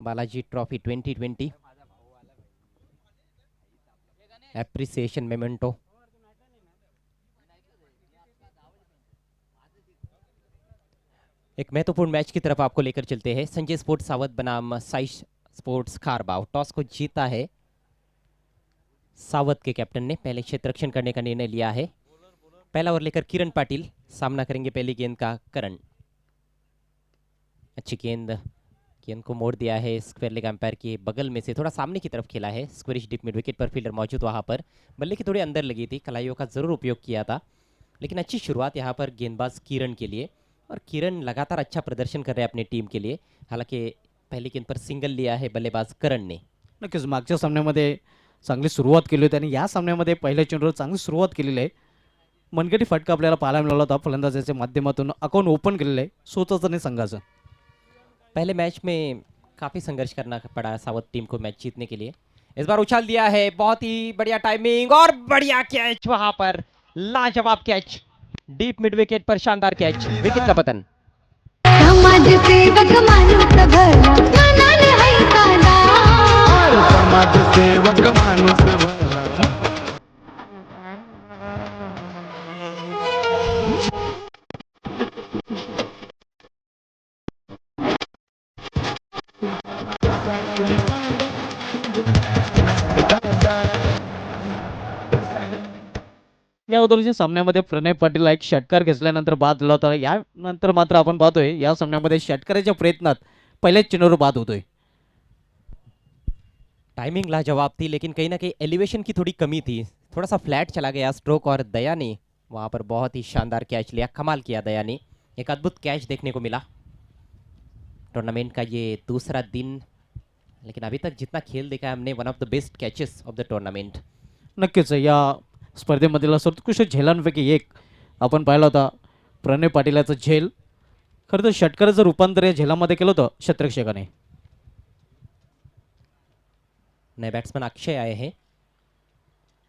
Balaji trophy 2020 appreciation memento. एक महत्वपूर्ण match की तरफ आपको लेकर चलते हैं। संजय स्पोर्ट्स सावत बनाम साई स्पोर्ट्स खारबाव। टॉस को जीता है सावत के कैप्टन ने। पहले क्षेत्र रक्षण करने का निर्णय लिया है। पहला ओवर लेकर किरण पाटिल सामना करेंगे पहली गेंद का करण। अच्छी गेंद, गेंद को मोड़ दिया है स्क्वायर लेग अंपायर के बगल में से, थोड़ा सामने की तरफ खेला है। स्क्वेरिश डिप मिड विकेट पर फील्डर मौजूद वहां पर। बल्ले की थोड़ी अंदर लगी थी, कलाइयों का जरूर उपयोग किया था, लेकिन अच्छी शुरुआत यहाँ पर गेंदबाज किरण के लिए। और किरण लगातार अच्छा प्रदर्शन कर रहे हैं अपनी टीम के लिए। हालांकि पहली गेंद पर सिंगल लिया है बल्लेबाज करण ने। नक्कीच मागच्या सामन्यामध्ये चांगली सुरुवात केली होती आणि या सामन्यामध्ये पहिल्या चेंडूवर चांगली सुरुवात केलेली आहे. मनगटी फटका आपल्याला पाहायला मिळाला होता. फलंदाजाच्या माध्यमातून अकाउंट ओपन केलेलं आहे स्वतःचं नाही संघाचं. पहले मैच में काफी संघर्ष करना पड़ा सावत टीम को मैच जीतने के लिए। इस बार उछाल दिया है, बहुत ही बढ़िया टाइमिंग और बढ़िया कैच वहां पर, लाजवाब कैच डीप मिड विकेट पर, शानदार कैच, विकेट का पतन। समाज सेवक माणूस भला मनाने हैकाला समाज सेवक माणूस भला. या अगोदरच्या सामन्यामध्ये प्रणय पाटील एक षटकार घेतल्यानंतर बाद दिला होता. यानंतर मात्र आपण पाहतोय या सामन्यामध्ये षटकाराच्या प्रयत्नात पहिल्याच चेंडूवर बाद होतोय. टाइमिंग लाजवाब थी, लेकिन कहीं ना कहीं एलिवेशन की थोड़ी कमी थी, थोड़ा सा फ्लैट चला गया स्ट्रोक। और दया ने वहां पर बहुत ही शानदार कैच लिया, कमाल किया दया ने। एक अद्भुत कैच देखने को मिला। टूर्नामेंट का ये दूसरा दिन, लेकिन अभी तक जितना खेल देखा है हमने, one of the best catches of the tournament. नक्कीच या स्पर्धेमधील सर्वोत्कृष्ट झेलांपैकी एक आपण पाहिला होता प्रणय पाटीलाचं झेल. खरं तर षटकाराचं रूपांतर या झेलामध्ये केलं होतं क्षेत्ररक्षकाने. नए बैट्समैन अक्षय आए हैं।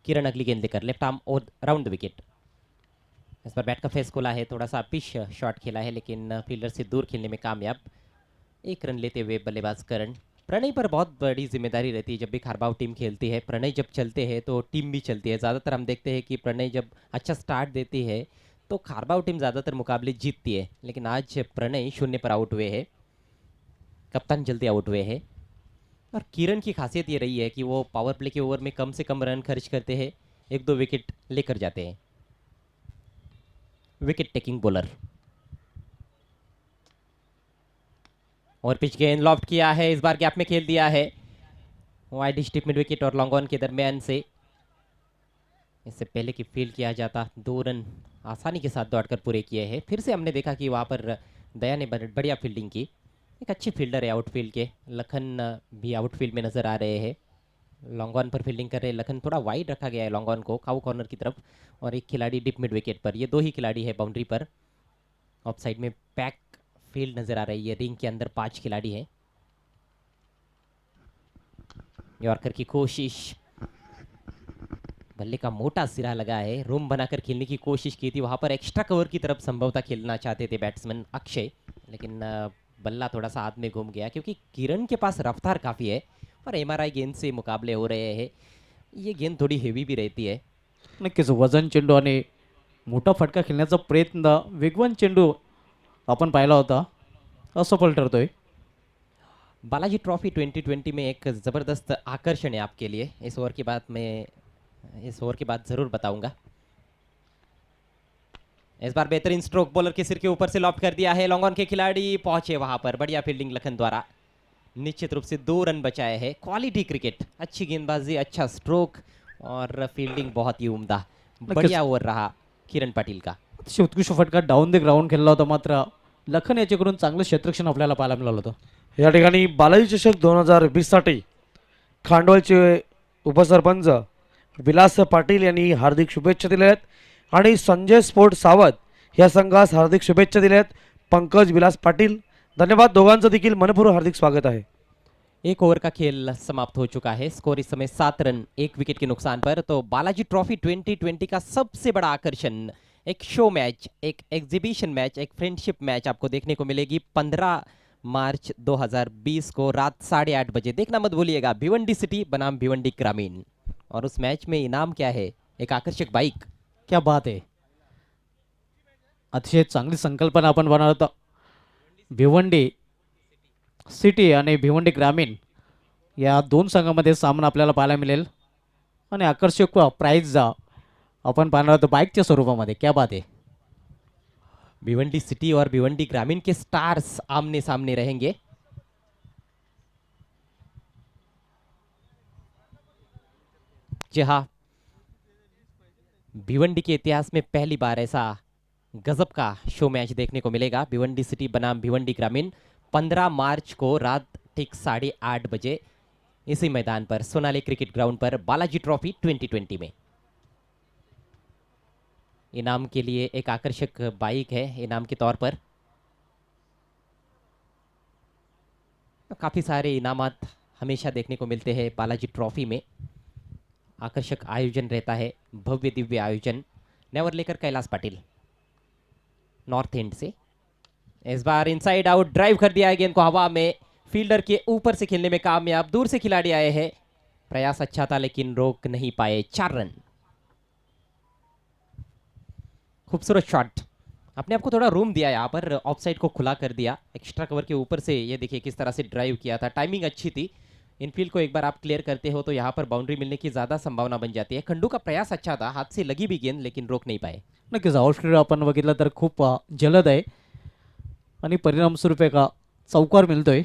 किरण अगली गेंद लेकर लेफ्ट आर्म और round the wicket. Is per bat का फेस खोला है, थोड़ा सा पिच शॉट खेला है, लेकिन फील्डर से दूर खेलने में कामयाब। एक रन लेते हुए बल्लेबाज करण। प्रणय पर बहुत बड़ी जिम्मेदारी रहती है जब भी खारबाव टीम खेलती है। प्रणय जब चलते हैं तो टीम भी चलती है। ज़्यादातर हम देखते हैं कि प्रणय जब अच्छा स्टार्ट देती है तो खारबाव टीम ज़्यादातर मुकाबले जीतती है, लेकिन आज प्रणय 0 पर आउट हुए हैं, कप्तान जल्दी आउट हुए हैं। और किरण की खासियत ये रही है कि वो पावर प्ले के ओवर में कम से कम रन खर्च करते हैं, 1-2 विकेट लेकर जाते हैं। Wicket taking bowler. और पिच गेंद लॉफ्ट किया है, इस बार गैप में खेल दिया है, वाइड स्टिप मिड विकेट और लॉन्ग ऑन के दरमियान से। इससे पहले कि फील्ड किया जाता, 2 रन आसानी के साथ दौड़कर पूरे किए हैं। फिर से हमने देखा कि वहाँ पर दया ने बढ़िया फील्डिंग की। एक अच्छी फील्डर है आउटफील्ड के। लखन भी आउटफील्ड में नजर आ रहे हैं, लॉन्ग ऑन पर फील्डिंग कर रहे हैं लखन। थोड़ा वाइड रखा गया है लॉन्ग ऑन को, काउ कॉर्नर की तरफ, और एक खिलाड़ी डिप मिड विकेट पर। ये 2 ही खिलाड़ी है बाउंड्री पर। ऑफ साइड में पैक फील्ड नजर आ रही है, रिंग के अंदर 5 खिलाड़ी हैं। यॉर्कर की कोशिश, बल्ले का मोटा सिरा लगा है, रूम बनाकर खेलने की कोशिश की थी। वहां पर एक्स्ट्रा कवर की तरफ संभवतः खेलना चाहते थे बैट्समैन अक्षय, लेकिन बल्ला थोड़ा सा हाथ में घूम गया, क्योंकि किरण के पास रफ्तार काफ़ी है और एमआरआई गेंद से मुकाबले हो रहे हैं। ये गेंद थोड़ी हेवी भी रहती है। नक्कीच वजन चेंडू आणि मोठा फटका खेळण्याचा प्रयत्न, वेगवान चेंडू आपण पाहिला होता, असफल ठरतोय. बालाजी ट्रॉफी 2020 में एक ज़बरदस्त आकर्षण है आपके लिए। इस ओवर के बाद मैं इस ओवर के बाद ज़रूर बताऊंगा। इस बार बेहतरीन स्ट्रोक, बॉलर के सिर के ऊपर से लॉफ्ट कर दिया है, लॉन्ग ऑन के खिलाड़ी पहुंचे वहां पर, बढ़िया फील्डिंग लखन द्वारा। निश्चित रूप से 2 रन बचाए हैं। क्वालिटी क्रिकेट, अच्छी गेंदबाजी, अच्छा स्ट्रोक और फील्डिंग बहुत ही उम्दा। बढ़िया ओवर रहा किरण पाटील का। अतिशय उत्कृष्ट फटका डाऊन द ग्राउंड खेळला होता. मात्र लखन याच्याकडून चांगलं क्षेत्ररक्षण आपल्याला पाहायला मिळालं होतं. या ठिकाणी बालाजी चषक 2020साठी खांडवलचे उपसरपंच विलास पाटील यांनी हार्दिक शुभेच्छा दिल्या आहेत आणि संजय स्पोर्ट सावत या संघास हार्दिक शुभेच्छा दिल्या आहेत. पंकज विलास पाटील, धन्यवाद. दोघांचं देखील मनपूर्वक हार्दिक स्वागत आहे. एक ओवर का खेल समाप्त हो चुका है। स्कोर इस समय 7 रन 1 विकेट के नुकसान पर। तो बालाजी ट्रॉफी 2020 का सबसे बड़ा आकर्षण, एक शो मैच, एक एग्जीबिशन मैच, एक फ्रेंडशिप मैच आपको देखने को मिलेगी। 15 मार्च 2020 को रात 8:30 बजे। देखना मत भूलिएगा, भिवंडी सिटी बनाम भिवंडी ग्रामीण। और उस मैच में इनाम क्या है? एक आकर्षक बाइक। क्या बात आहे, अतिशय चांगली संकल्पना आपण बनवत आहोत. भिवंडी सिटी आणि भिवंडी ग्रामीण या दोन संघामध्ये सामना आपल्याला पाहायला मिळेल आणि आकर्षक प्राईज आपण पाहणार आहोत बाईकच्या स्वरूपामध्ये. क्या बात आहे. भिवंडी सिटी और भिवंडी ग्रामीण के स्टार्स आमने सामने रहेंगे। जी हाँ, भिवंडी के इतिहास में पहली बार ऐसा गजब का शो मैच देखने को मिलेगा। भिवंडी सिटी बनाम भिवंडी ग्रामीण 15 मार्च को रात ठीक 8:30 बजे इसी मैदान पर, सोनाली क्रिकेट ग्राउंड पर, बालाजी ट्रॉफी 2020 में। इनाम के लिए एक आकर्षक बाइक है इनाम के तौर पर। काफ़ी सारे इनामात हमेशा देखने को मिलते हैं बालाजी ट्रॉफी में। आकर्षक आयोजन रहता है, भव्य दिव्य आयोजन। नेवर लेकर कैलाश पाटिल नॉर्थ एंड से। इस बार इनसाइड आउट ड्राइव कर दिया है गेंद को हवा में, फील्डर के ऊपर से खेलने में कामयाब। दूर से खिलाड़ी आए हैं, प्रयास अच्छा था लेकिन रोक नहीं पाए। 4 रन। खूबसूरत शॉट, अपने आप को थोड़ा रूम दिया यहाँ पर, ऑफ साइड को खुला कर दिया। एक्स्ट्रा कवर के ऊपर से ये देखिए किस तरह से ड्राइव किया था, टाइमिंग अच्छी थी। इनफील्ड को एक बार आप क्लियर करते हो तो यहाँ पर बाउंड्री मिलने की ज़्यादा संभावना बन जाती है। खंडू का प्रयास अच्छा था, हाथ से लगी भी गेंद लेकिन रोक नहीं पाए। नक्कीच आउटस्ट्रेट आपण बघितलं तर खूप जलद आहे आणि परिणामस्वरूप एका चौकार मिळतोय.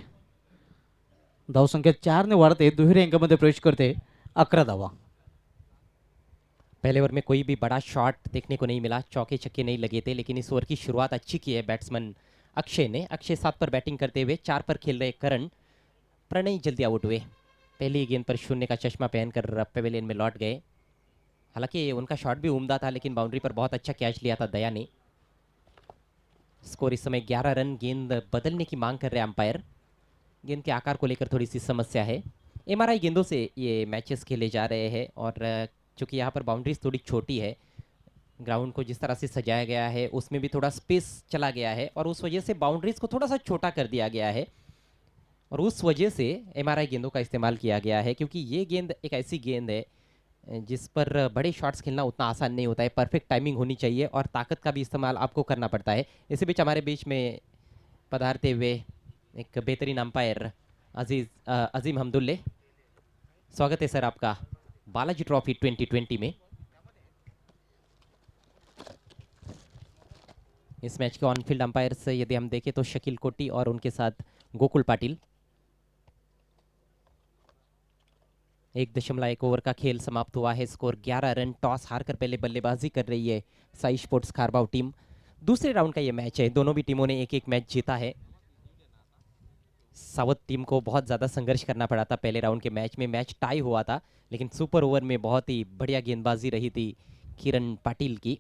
धावसंख्या 4 ने वाढते, दुहेरी अंकामध्ये प्रवेश करते. 11 धावा. पहले ओवर में कोई भी बड़ा शॉट देखने को नहीं मिला, चौके छक्के नहीं लगे थे, लेकिन इस ओवर की शुरुआत अच्छी की है बैट्समैन अक्षय ने। अक्षय 7 पर बैटिंग करते हुए 4 पर खेल रहे करण प्रणय जल्दी आउट हुए। पहली गेंद पर शून्य का चश्मा पहनकर पेवेलियन में लौट गए। हालांकि उनका शॉट भी उम्दा था लेकिन बाउंड्री पर बहुत अच्छा कैच लिया था दया ने। स्कोर इस समय 11 रन। गेंद बदलने की मांग कर रहे अंपायर, गेंद के आकार को लेकर थोड़ी सी समस्या है। एमआरआई गेंदों से ये मैचेस खेले जा रहे हैं और चूँकि यहाँ पर बाउंड्रीज थोड़ी छोटी है, ग्राउंड को जिस तरह से सजाया गया है उसमें भी थोड़ा स्पेस चला गया है और उस वजह से बाउंड्रीज को थोड़ा सा छोटा कर दिया गया है और उस वजह से एमआरआई गेंदों का इस्तेमाल किया गया है। क्योंकि ये गेंद एक ऐसी गेंद है जिस पर बड़े शॉट्स खेलना उतना आसान नहीं होता है, परफेक्ट टाइमिंग होनी चाहिए और ताकत का भी इस्तेमाल आपको करना पड़ता है। इसी बीच हमारे बीच में पधारते हुए एक बेहतरीन अंपायर अजीम हमदुल्ले, स्वागत है सर आपका बालाजी ट्रॉफी 2020 में। इस मैच के ऑन फील्ड अंपायर्स यदि हम देखें तो शकील कोटी और उनके साथ गोकुल पाटिल। 1.1 ओवर का खेल समाप्त हुआ है, स्कोर 11 रन। टॉस हारकर पहले बल्लेबाजी कर रही है साई स्पोर्ट्स खारबाव टीम। दूसरे राउंड का ये मैच है, दोनों भी टीमों ने एक एक मैच जीता है। सावत टीम को बहुत ज़्यादा संघर्ष करना पड़ा था पहले राउंड के मैच में, मैच टाई हुआ था लेकिन सुपर ओवर में बहुत ही बढ़िया गेंदबाजी रही थी किरण पाटिल की।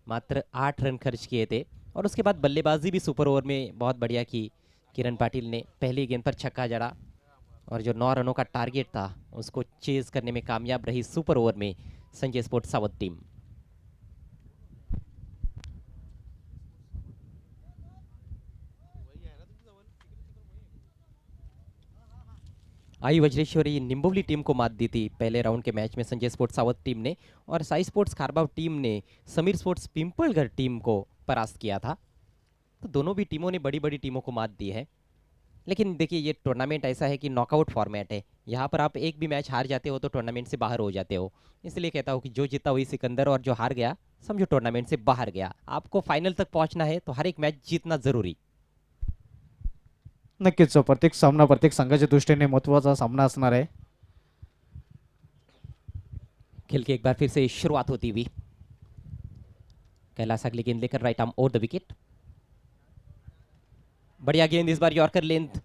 मात्र 8 रन खर्च किए थे और उसके बाद बल्लेबाजी भी सुपर ओवर में बहुत बढ़िया की किरण पाटिल ने। पहली गेंद पर छक्का जड़ा और जो 9 रनों का टारगेट था उसको चेज करने में कामयाब रही सुपर ओवर में संजय स्पोर्ट्स सावत टीम। आई वज्रेश्वरी निंबोली टीम को मात दी थी पहले राउंड के मैच में संजय स्पोर्ट्स सावत टीम ने, और साई स्पोर्ट्स खारबाव टीम ने समीर स्पोर्ट्स पिंपलगढ़ टीम को परास्त किया था। तो दोनों भी टीमों ने बड़ी बड़ी टीमों को मात दी है। लेकिन देखिए ये टूर्नामेंट ऐसा है कि नॉकआउट फॉर्मेट है, यहाँ पर आप एक भी मैच हार जाते हो तो टूर्नामेंट से बाहर हो जाते हो। इसलिए कहता हूँ कि जो जीता वही सिकंदर और जो हार गया समझो टूर्नामेंट से बाहर गया। आपको फाइनल तक पहुँचना है तो हर एक मैच जीतना जरूरी। नक्कीच प्रत्येक सामना प्रत्येक संघाच्या दृष्टीने महत्त्वाचा सामना असणार आहे. खेल की एक बार फिर से शुरुआत होती हुई, कैलाश अगली गेंद लेकर right arm over the wicket. बढ़िया गेंद इस बार यॉर्कर लेंथ,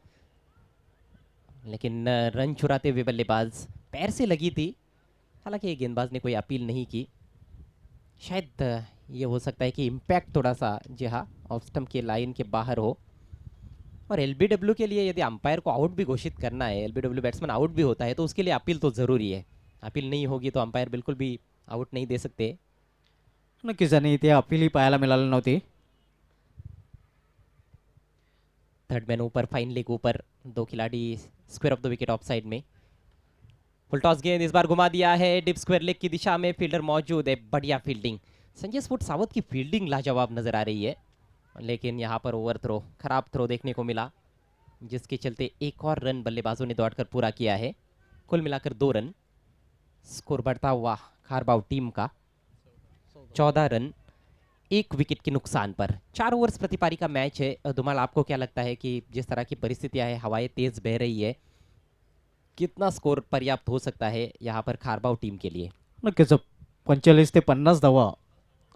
लेकिन रन चुराते हुए बल्लेबाज पैर से लगी थी। हालांकि गेंदबाज ने कोई अपील नहीं की। शायद ये हो सकता है कि इम्पैक्ट थोड़ा सा जी हाँ ऑफ स्टंप के लाइन के बाहर हो। और एलबीडब्ल्यू के लिए यदि अंपायर को आउट भी घोषित करना है, एलबीडब्ल्यू बैट्समैन आउट भी होता है तो उसके लिए अपील तो ज़रूरी है। अपील नहीं होगी तो अंपायर बिल्कुल भी आउट नहीं दे सकते। नक्कीच आणि इथे अपीलही पाहायला मिळाली नव्हती. थर्ड मैन ऊपर, फाइन लेग ऊपर, दो खिलाड़ी square off the wicket off side में। फुल टॉस गेंद इस बार घुमा दिया है डिप स्क्वायर लेग की दिशा में, फील्डर मौजूद है, बढ़िया फील्डिंग। संजय स्पोर्ट सावत की फील्डिंग लाजवाब नजर आ रही है, लेकिन यहाँ पर ओवर थ्रो, खराब थ्रो देखने को मिला, जिसके चलते एक और रन बल्लेबाजों ने दौड़कर पूरा किया है। कुल मिलाकर 2 रन, स्कोर बढ़ता हुआ खारबाव टीम का 14 रन 1 विकेट के नुकसान पर। 4 ओवर्स प्रति पारी का मैच है। धुमाल, आपको क्या लगता है कि जिस तरह की परिस्थितियां है, हवाएं तेज बह रही है, कितना स्कोर पर्याप्त हो सकता है यहाँ पर खारबाव टीम के लिए? नक्कीच 45 ते 50 धावा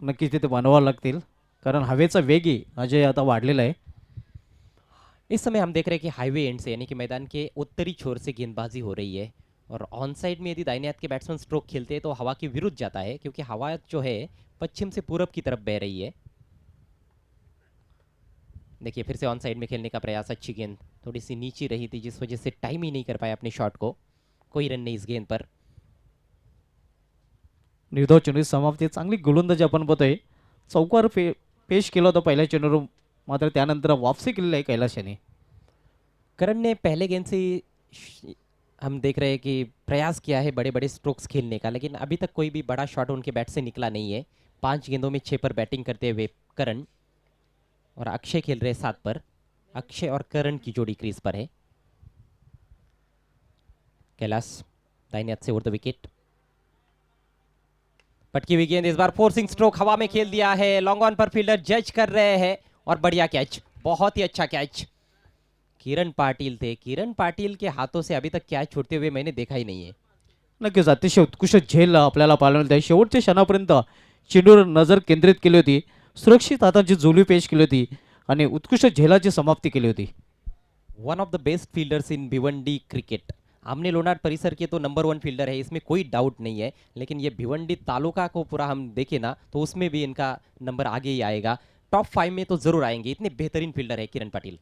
नक्कीच तिथे बनवावं लागतील, कारण हवेचा वेगही अजय आता वाढलेला आहे. इस समय हम देख रहे हैं कि हाईवे एंड से, यानी कि मैदान के उत्तरी छोर से गेंदबाजी हो रही है, और ऑन साइड में यदि दाहिने हाथ के बैट्समैन स्ट्रोक खेलते हैं तो हवा के विरुद्ध जाता है, क्योंकि हवा जो है पश्चिम से पूरब की तरफ बह रही है। देखिए फिर से ऑन साइड में खेलने का प्रयास, अच्छी गेंद थोड़ी सी नीचे रही थी, जिस वजह से टाइम ही नहीं कर पाया अपने शॉट को। कोई रन नहीं इस गेंद पर। निर्धाव चेंडू समाप्ती, चांगली गोलंदाजी आपण बघतोय. चौकार पेश केला होता पहिल्या चेंडूवर, मात्र त्यानंतर वापसी केलेली आहे कैलाश याने. करण ने पहले गेंद से हम देख रहे हैं कि प्रयास किया है बड़े बड़े स्ट्रोक्स खेलने का, लेकिन अभी तक कोई भी बड़ा शॉट उनके बैट से निकला नहीं है। 5 गेंदों में 6 पर बैटिंग करते हुए करण, और अक्षय खेल रहे 7 पर। अक्षय और करण की जोड़ी क्रीज पर है। कैलाश दाहिने हाथ से ओवर द विकेट, पटकी हुई गेंद इस बार फोर्सिंग स्ट्रोक हवा में खेल दिया है, लॉन्ग ऑन पर फील्डर जज कर रहे हैं, और बढ़िया कैच, बहुत ही अच्छा कैच। किरण पाटिल थे, किरण पाटिल के हाथों से अभी तक कैच छूटते हुए मैंने देखा ही नाही आहे. नक्कीच अतिशय उत्कृष्ट झेल आपल्याला पाहायला मिळत आहे. शेवटच्या क्षणापर्यंत चेंडूवर नजर केंद्रित केली होती, सुरक्षित हाताची झोली पेश केली होती आणि उत्कृष्ट झेलाची समाप्ती केली होती. One of the best fielders in Bhiwandi cricket. आमने लोनार परिसर के तो नंबर 1 फील्डर है, इसमें कोई डाउट नहीं है, लेकिन ये भिवंडी तालुका को पूरा हम देखें ना तो उसमें भी इनका नंबर आगे ही आएगा। टॉप 5 में तो जरूर आएंगे, इतने बेहतरीन फील्डर है किरण पाटिल।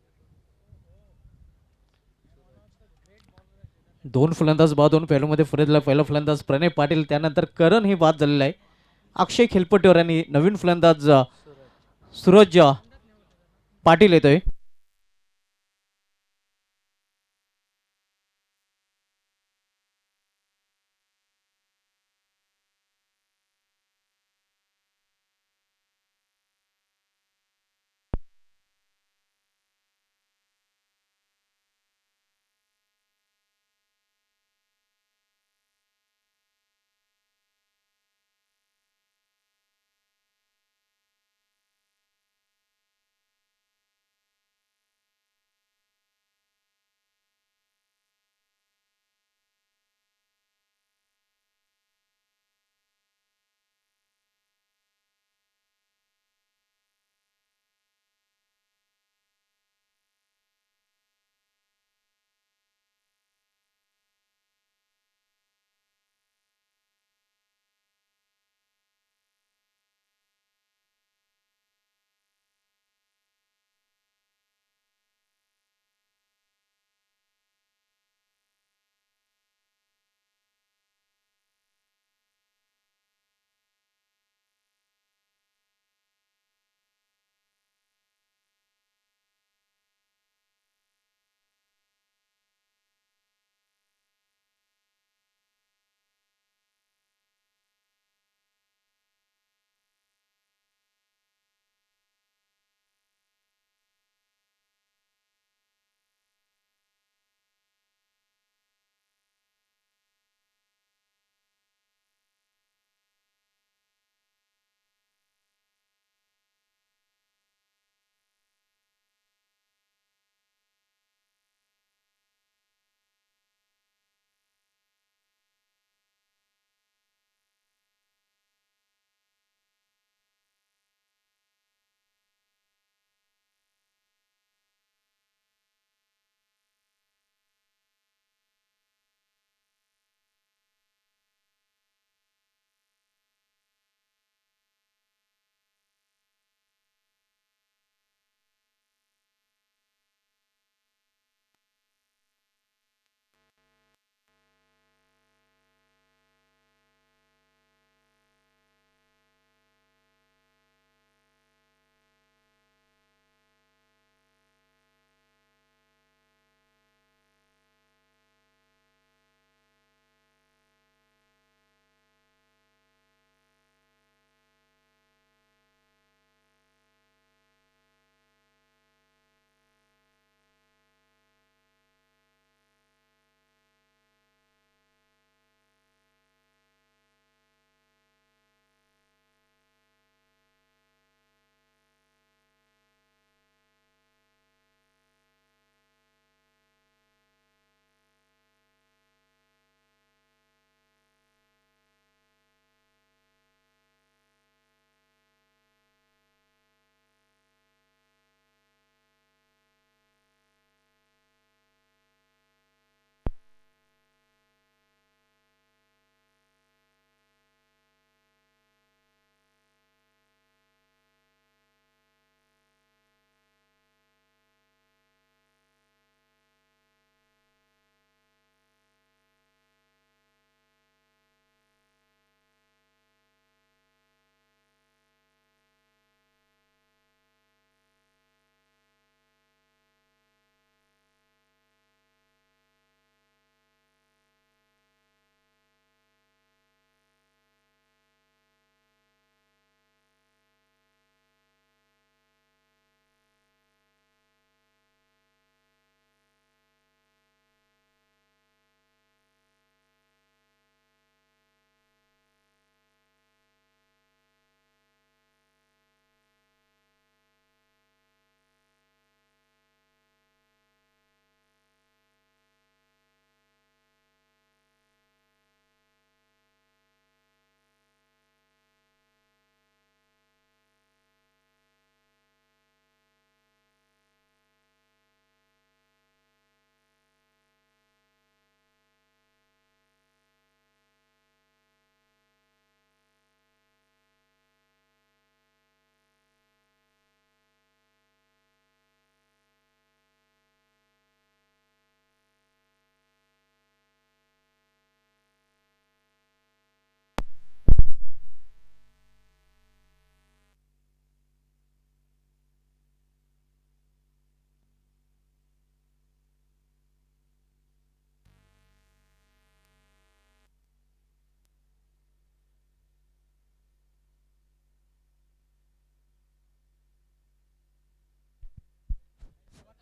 2 फलंदाज बाद होऊन पहिल्यामध्ये फरजला. पहिला फलंदाज प्रणय पाटील, त्यानंतर करण हे बाद झालेला आहे. अक्षय खेलपट्टीवर आणि नवीन फलंदाज सूरज पाटील येतोय.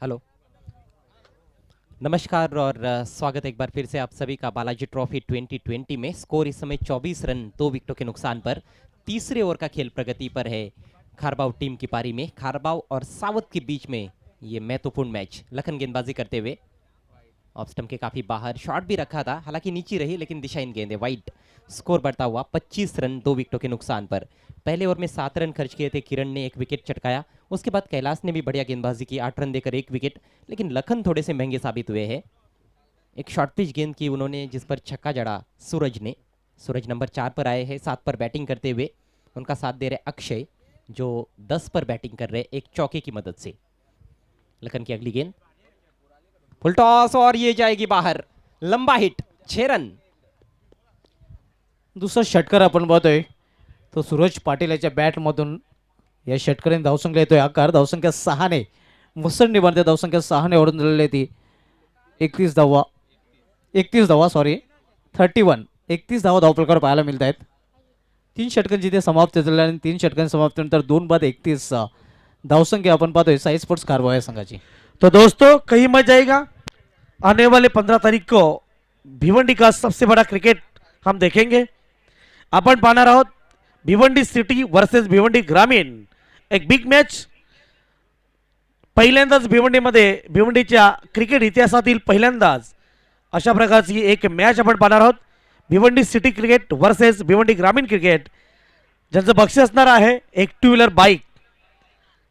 हेलो, नमस्कार और स्वागत एक बार फिर से आप सभी का बालाजी ट्रॉफी 2020 में। स्कोर इस समय 24 रन 2 विकेटों के नुकसान पर। तीसरे ओवर का खेल प्रगति पर है खारबाव टीम की पारी में। खारबाव और सावत के बीच में ये महत्वपूर्ण मैच। लखन गेंदबाजी करते हुए ऑफ स्टंप के काफी बाहर, शॉट भी रखा था, हालांकि नीचे रही लेकिन दिशाहीन गेंद, वाइड। स्कोर बढ़ता हुआ 25 रन 2 विकेटों के नुकसान पर। पहले ओवर में 7 रन खर्च किए थे किरण ने, 1 विकेट चटकाया। उसके बाद कैलाश ने भी बढ़िया गेंदबाजी की, 8 रन देकर 1 विकेट। लेकिन लखन थोड़े से महंगे साबित हुए हैं। एक शॉर्ट पिच गेंद की उन्होंने जिस पर छक्का जड़ा सूरज ने। सूरज नंबर 4 पर आए हैं 7 पर बैटिंग करते हुए। उनका साथ दे रहे अक्षय जो 10 पर बैटिंग कर रहे एक चौके की मदद से। लखन की अगली गेंद फुल टॉस और ये जाएगी बाहर, लंबा हिट, 6 रन। दुसरा षटकार आपण पाहतोय तो सूरज पाटील याच्या बॅटमधून या षटकाराने धावसंख्या येतोय आकार. धावसंख्या 6ने मुसंडी बनते. धावसंख्या 6ने ओढून दिलेली ती 31 धावा सॉरी 31 धावा धावफलकावर पाहायला मिळत आहेत. 3 षटकांची ते समाप्त झाले आणि 3 षटकांची समाप्तीनंतर 2 बाद 31 धावसंख्या आपण पाहतोय साई स्पोर्ट्स खारबाव या संघाची. तो दोस्तों कहीं मत जाएगा। आने वाले 15 तारीख को भिवंडी का सबसे बड़ा क्रिकेट हम देखेंगे। अपन पाहणार आहोत भिवंडी सिटी वर्सेस भिवंडी ग्रामीण, एक बिग मॅच। पहिल्यांदाच भिवंडीच्या क्रिकेट इतिहासातील पहिल्यांदाच अशा प्रकारची एक मॅच आपण पाहणार आहोत। Bhiwandi city cricket versus Bhiwandi ग्रामीण क्रिकेट, ज्यांचं बक्षीस असणार आहे एक 2 व्हीलर बाईक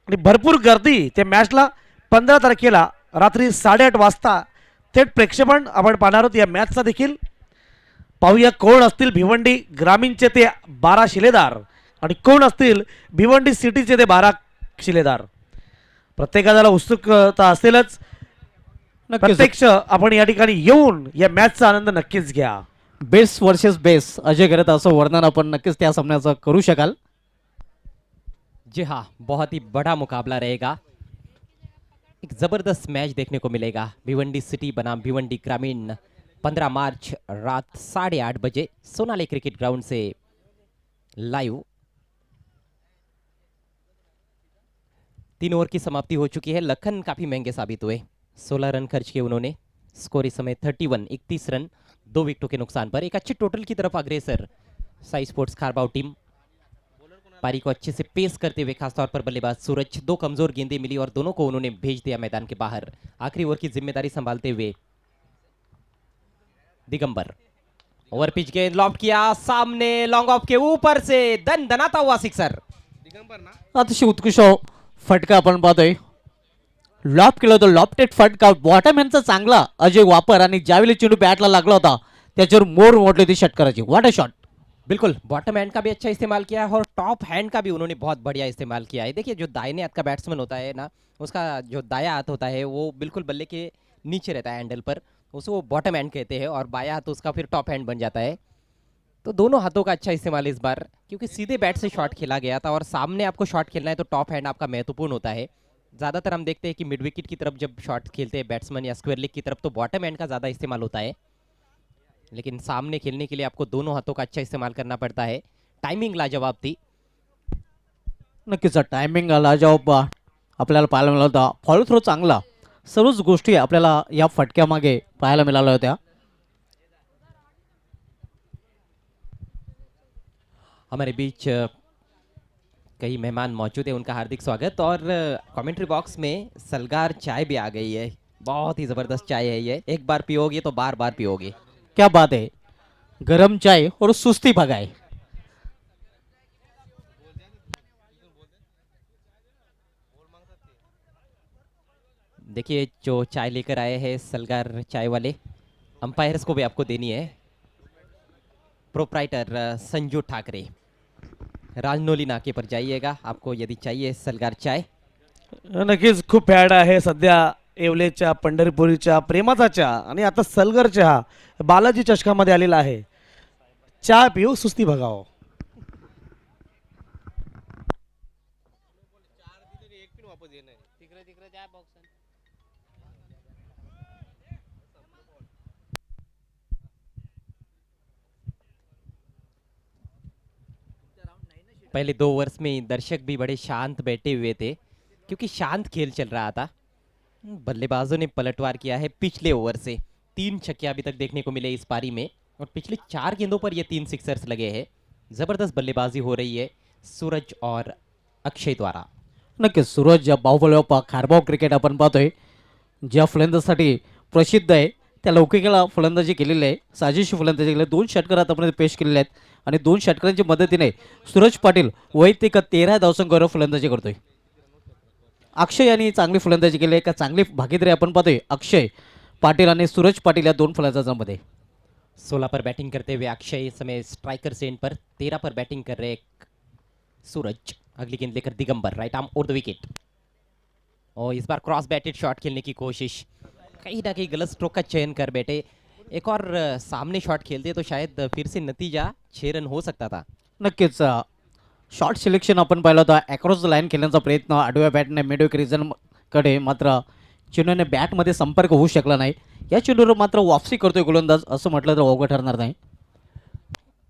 आणि भरपूर गर्दी त्या मॅचला 15 तारखेला रात्री 8:30 वाजता थेट प्रेक्षेपण आपण पाहणार आहोत या मॅचचा देखील। पाहूया कोण असतील भिवंडी ग्रामीणचे ते 12 शिलेदार आणि कोण असतील भिवंडी सिटीचे ते 12 शिलेदार। प्रत्येकाला उत्सुकता असेलच। प्रत्यक्ष आपण या ठिकाणी येऊन या मॅचचा आनंद नक्कीच घ्या। बेस वर्सेस बेस अजय करत असं वर्णन आपण नक्कीच त्या सामन्याचं करू शकाल। जी हाँ, बहुत ही बड़ा मुकाबला रहेगा। एक जबरदस्त मैच देखने को मिलेगा। भिवंडी सिटी बनाम भिवंडी ग्रामीण 15 मार्च रात 8:30 बजे सोनाली क्रिकेट ग्राउंड से लाइव। 3 ओवर की समाप्ति हो चुकी है। लखन काफी महंगे साबित हुए, 16 रन खर्च किए उन्होंने। स्कोर इस समय 31 रन 2 विकेटों के नुकसान पर। एक अच्छे टोटल की तरफ अग्रेसर साई स्पोर्ट्स खारबाव टीम। पारी को अच्छे से पेस करते हुए खासतौर पर बल्लेबाज सूरज, 2 कमजोर गेंदें मिली और दोनों को उन्होंने भेज दिया मैदान के बाहर। आखिरी ओवर की जिम्मेदारी संभालते हुए दिगंबर। ओवर पिच गेंद लॉफ्ट किया, सामने लॉन्ग ऑफ के ऊपर से दन दनाता हुआ सिक्सर। अतिशय उत्कृष्ट फटका आपण पाहतोय। लॉप केला होता, लॉफ्टेड फटका, बॉटम हँडचा चांगला अजय वापर आणि ज्यावेळी चेंडू बॅटला लागला होता त्याच्यावर मोर मोडली होती षटकाराची। What a shot. बिल्कुल, बॉटम हैंड का भी अच्छा इस्तेमाल किया है और टॉप हैंड का भी उन्होंने बहुत बढ़िया इस्तेमाल किया है। देखिए जो दाहिने हाथ का बैट्समैन होता है ना, उसका जो दाया हाथ होता है वो बिल्कुल बल्ले के नीचे रहता है हैंडल पर, उसको वो बॉटम हैंड कहते हैं, और बाया हाथ उसका फिर टॉप हैंड बन जाता है। तो दोनों हाथों का अच्छा इस्तेमाल इस बार, क्योंकि सीधे बैट से शॉट खेला गया था और सामने आपको शॉट खेलना है तो टॉप हैंड आपका महत्वपूर्ण होता है। ज़्यादातर हम देखते हैं कि मिड विकेट की तरफ जब शॉट खेलते हैं बैट्समैन या स्क्वायर लेग की तरफ तो बॉटम हैंड का ज़्यादा इस्तेमाल होता है, लेकिन सामने खेलने के लिए आपको दोनों हाथों का अच्छा इस्तेमाल करना पड़ता है। टाइमिंग लाजवाब थी। नक्कीच टायमिंग लाजवाब आपल्याला पाहायला मिळाला होता। फॉलो थ्रो चांगला, सर्वच गोष्टी आपल्याला या फटक्यामागे पाहायला मिळाल्या होत्या। हमारे बीच कई मेहमान मौजूद हैं, उनका हार्दिक स्वागत। और कमेंट्री बॉक्स में सलगार चाय भी आ गई है, बहुत ही ज़बरदस्त चाय है ये। एक बार पियोगे तो बार बार पियोगे। क्या बात है, गरम चाय और सुस्ती भगाए। देखिए जो चाय लेकर आए हैं सलगार चाय वाले, अंपायर्स को भी आपको देनी है। प्रोप्राइटर संजू ठाकरे, राजनोली नाके पर जाइएगा आपको यदि चाहिए सलगार चाय। नक्कीच खूप फॅड आहे सध्या येवलेच्या पंढरपुरीच्या प्रेमाचा चहा आणि आता सलगर चहा बालाजी चषकामध्ये आलेला आहे। चहा पिऊ सुस्ती भगाओ। पहले 2 ओवर्स में दर्शक भी बड़े शांत बैठे हुए थे, क्योंकि शांत खेल चल रहा था। बल्लेबाजों ने पलटवार किया है पिछले ओवर से। 3 छक्के अभी तक देखने को मिले इस पारी में और पिछले 4 गेंदों पर ये 3 सिक्सर्स लगे हैं। जबरदस्त बल्लेबाजी हो रही है सूरज और अक्षय द्वारा। नक्कीच सूरज बाहुबली खारबाव क्रिकेट आपण पाहतोय, ज्या फलंदाजीसाठी प्रसिद्ध आहे त्या लौकिकाला फलंदाजी केलेली आहे, साजेशी फलंदाजी केली, 2 षटकार आतापर्यंत पेश केलेले आहेत आणि 2 षटकारांच्या मदतीने सूरज पाटील वैयक्तिक 13 धावसंख्येवर फलंदाजी करतोय. अक्षय यांनी चांगली फलंदाजी केली आहे, का चांगली भागीदारी आपण पाहतोय अक्षय पाटील आणि सूरज पाटील या 2 फलंदाजांमध्ये. 16 पर बैटिंग करते हुए अक्षय इस समय स्ट्राइकर सेंड पर, 13 पर बैटिंग कर रहे सूरज। अगली गेंद लेकर Digambar right arm over the wicket और इस बार क्रॉस बैटेड शॉट खेलने की कोशिश, कहीं ना कहीं गलत स्ट्रोक का चयन कर बैठे। एक और सामने शॉट खेलते तो शायद फिर से नतीजा 6 रन हो सकता था। नक्कीच शॉर्ट सिलेक्शन आपण पाहिलं होतं, अक्रॉस द लाईन खेळण्याचा प्रयत्न आडव्या बॅटने मिडविक रिजनकडे, मात्र चेंडूने बॅटमध्ये संपर्क होऊ शकला नाही. या चेंडूवर मात्र वापसी करतोय गोलंदाज, असं म्हटलं तर अवघड ठरणार नाही.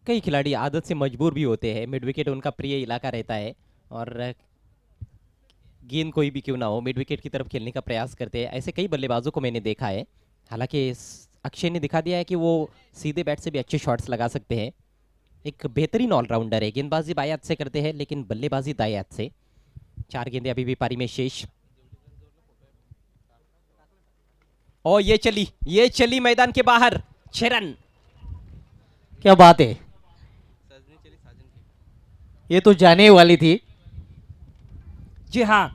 कई खिलाड़ी आदत से मजबूर भी होते हैं, मिड विकेट उनका प्रिय इलाका रहता है और गेंद कोई भी क्यों ना हो मिड विकेट की तरफ खेलने का प्रयास करते हैं। ऐसे कई बल्लेबाजों को मैंने देखा है। हालांकि अक्षय ने दिखा दिया है कि वो सीधे बैट से भी अच्छे शॉट्स लगा सकते हैं। एक बेहतरीन ऑलराउंडर है, गेंदबाजी बाएं हाथ से करते हैं लेकिन बल्लेबाजी दाएं हाथ से। 4 गेंदें अभी भी पारी में शेष और ये चली मैदान के बाहर 6 रन। क्या बात है, ये तो जाने वाली थी. जी हाँ,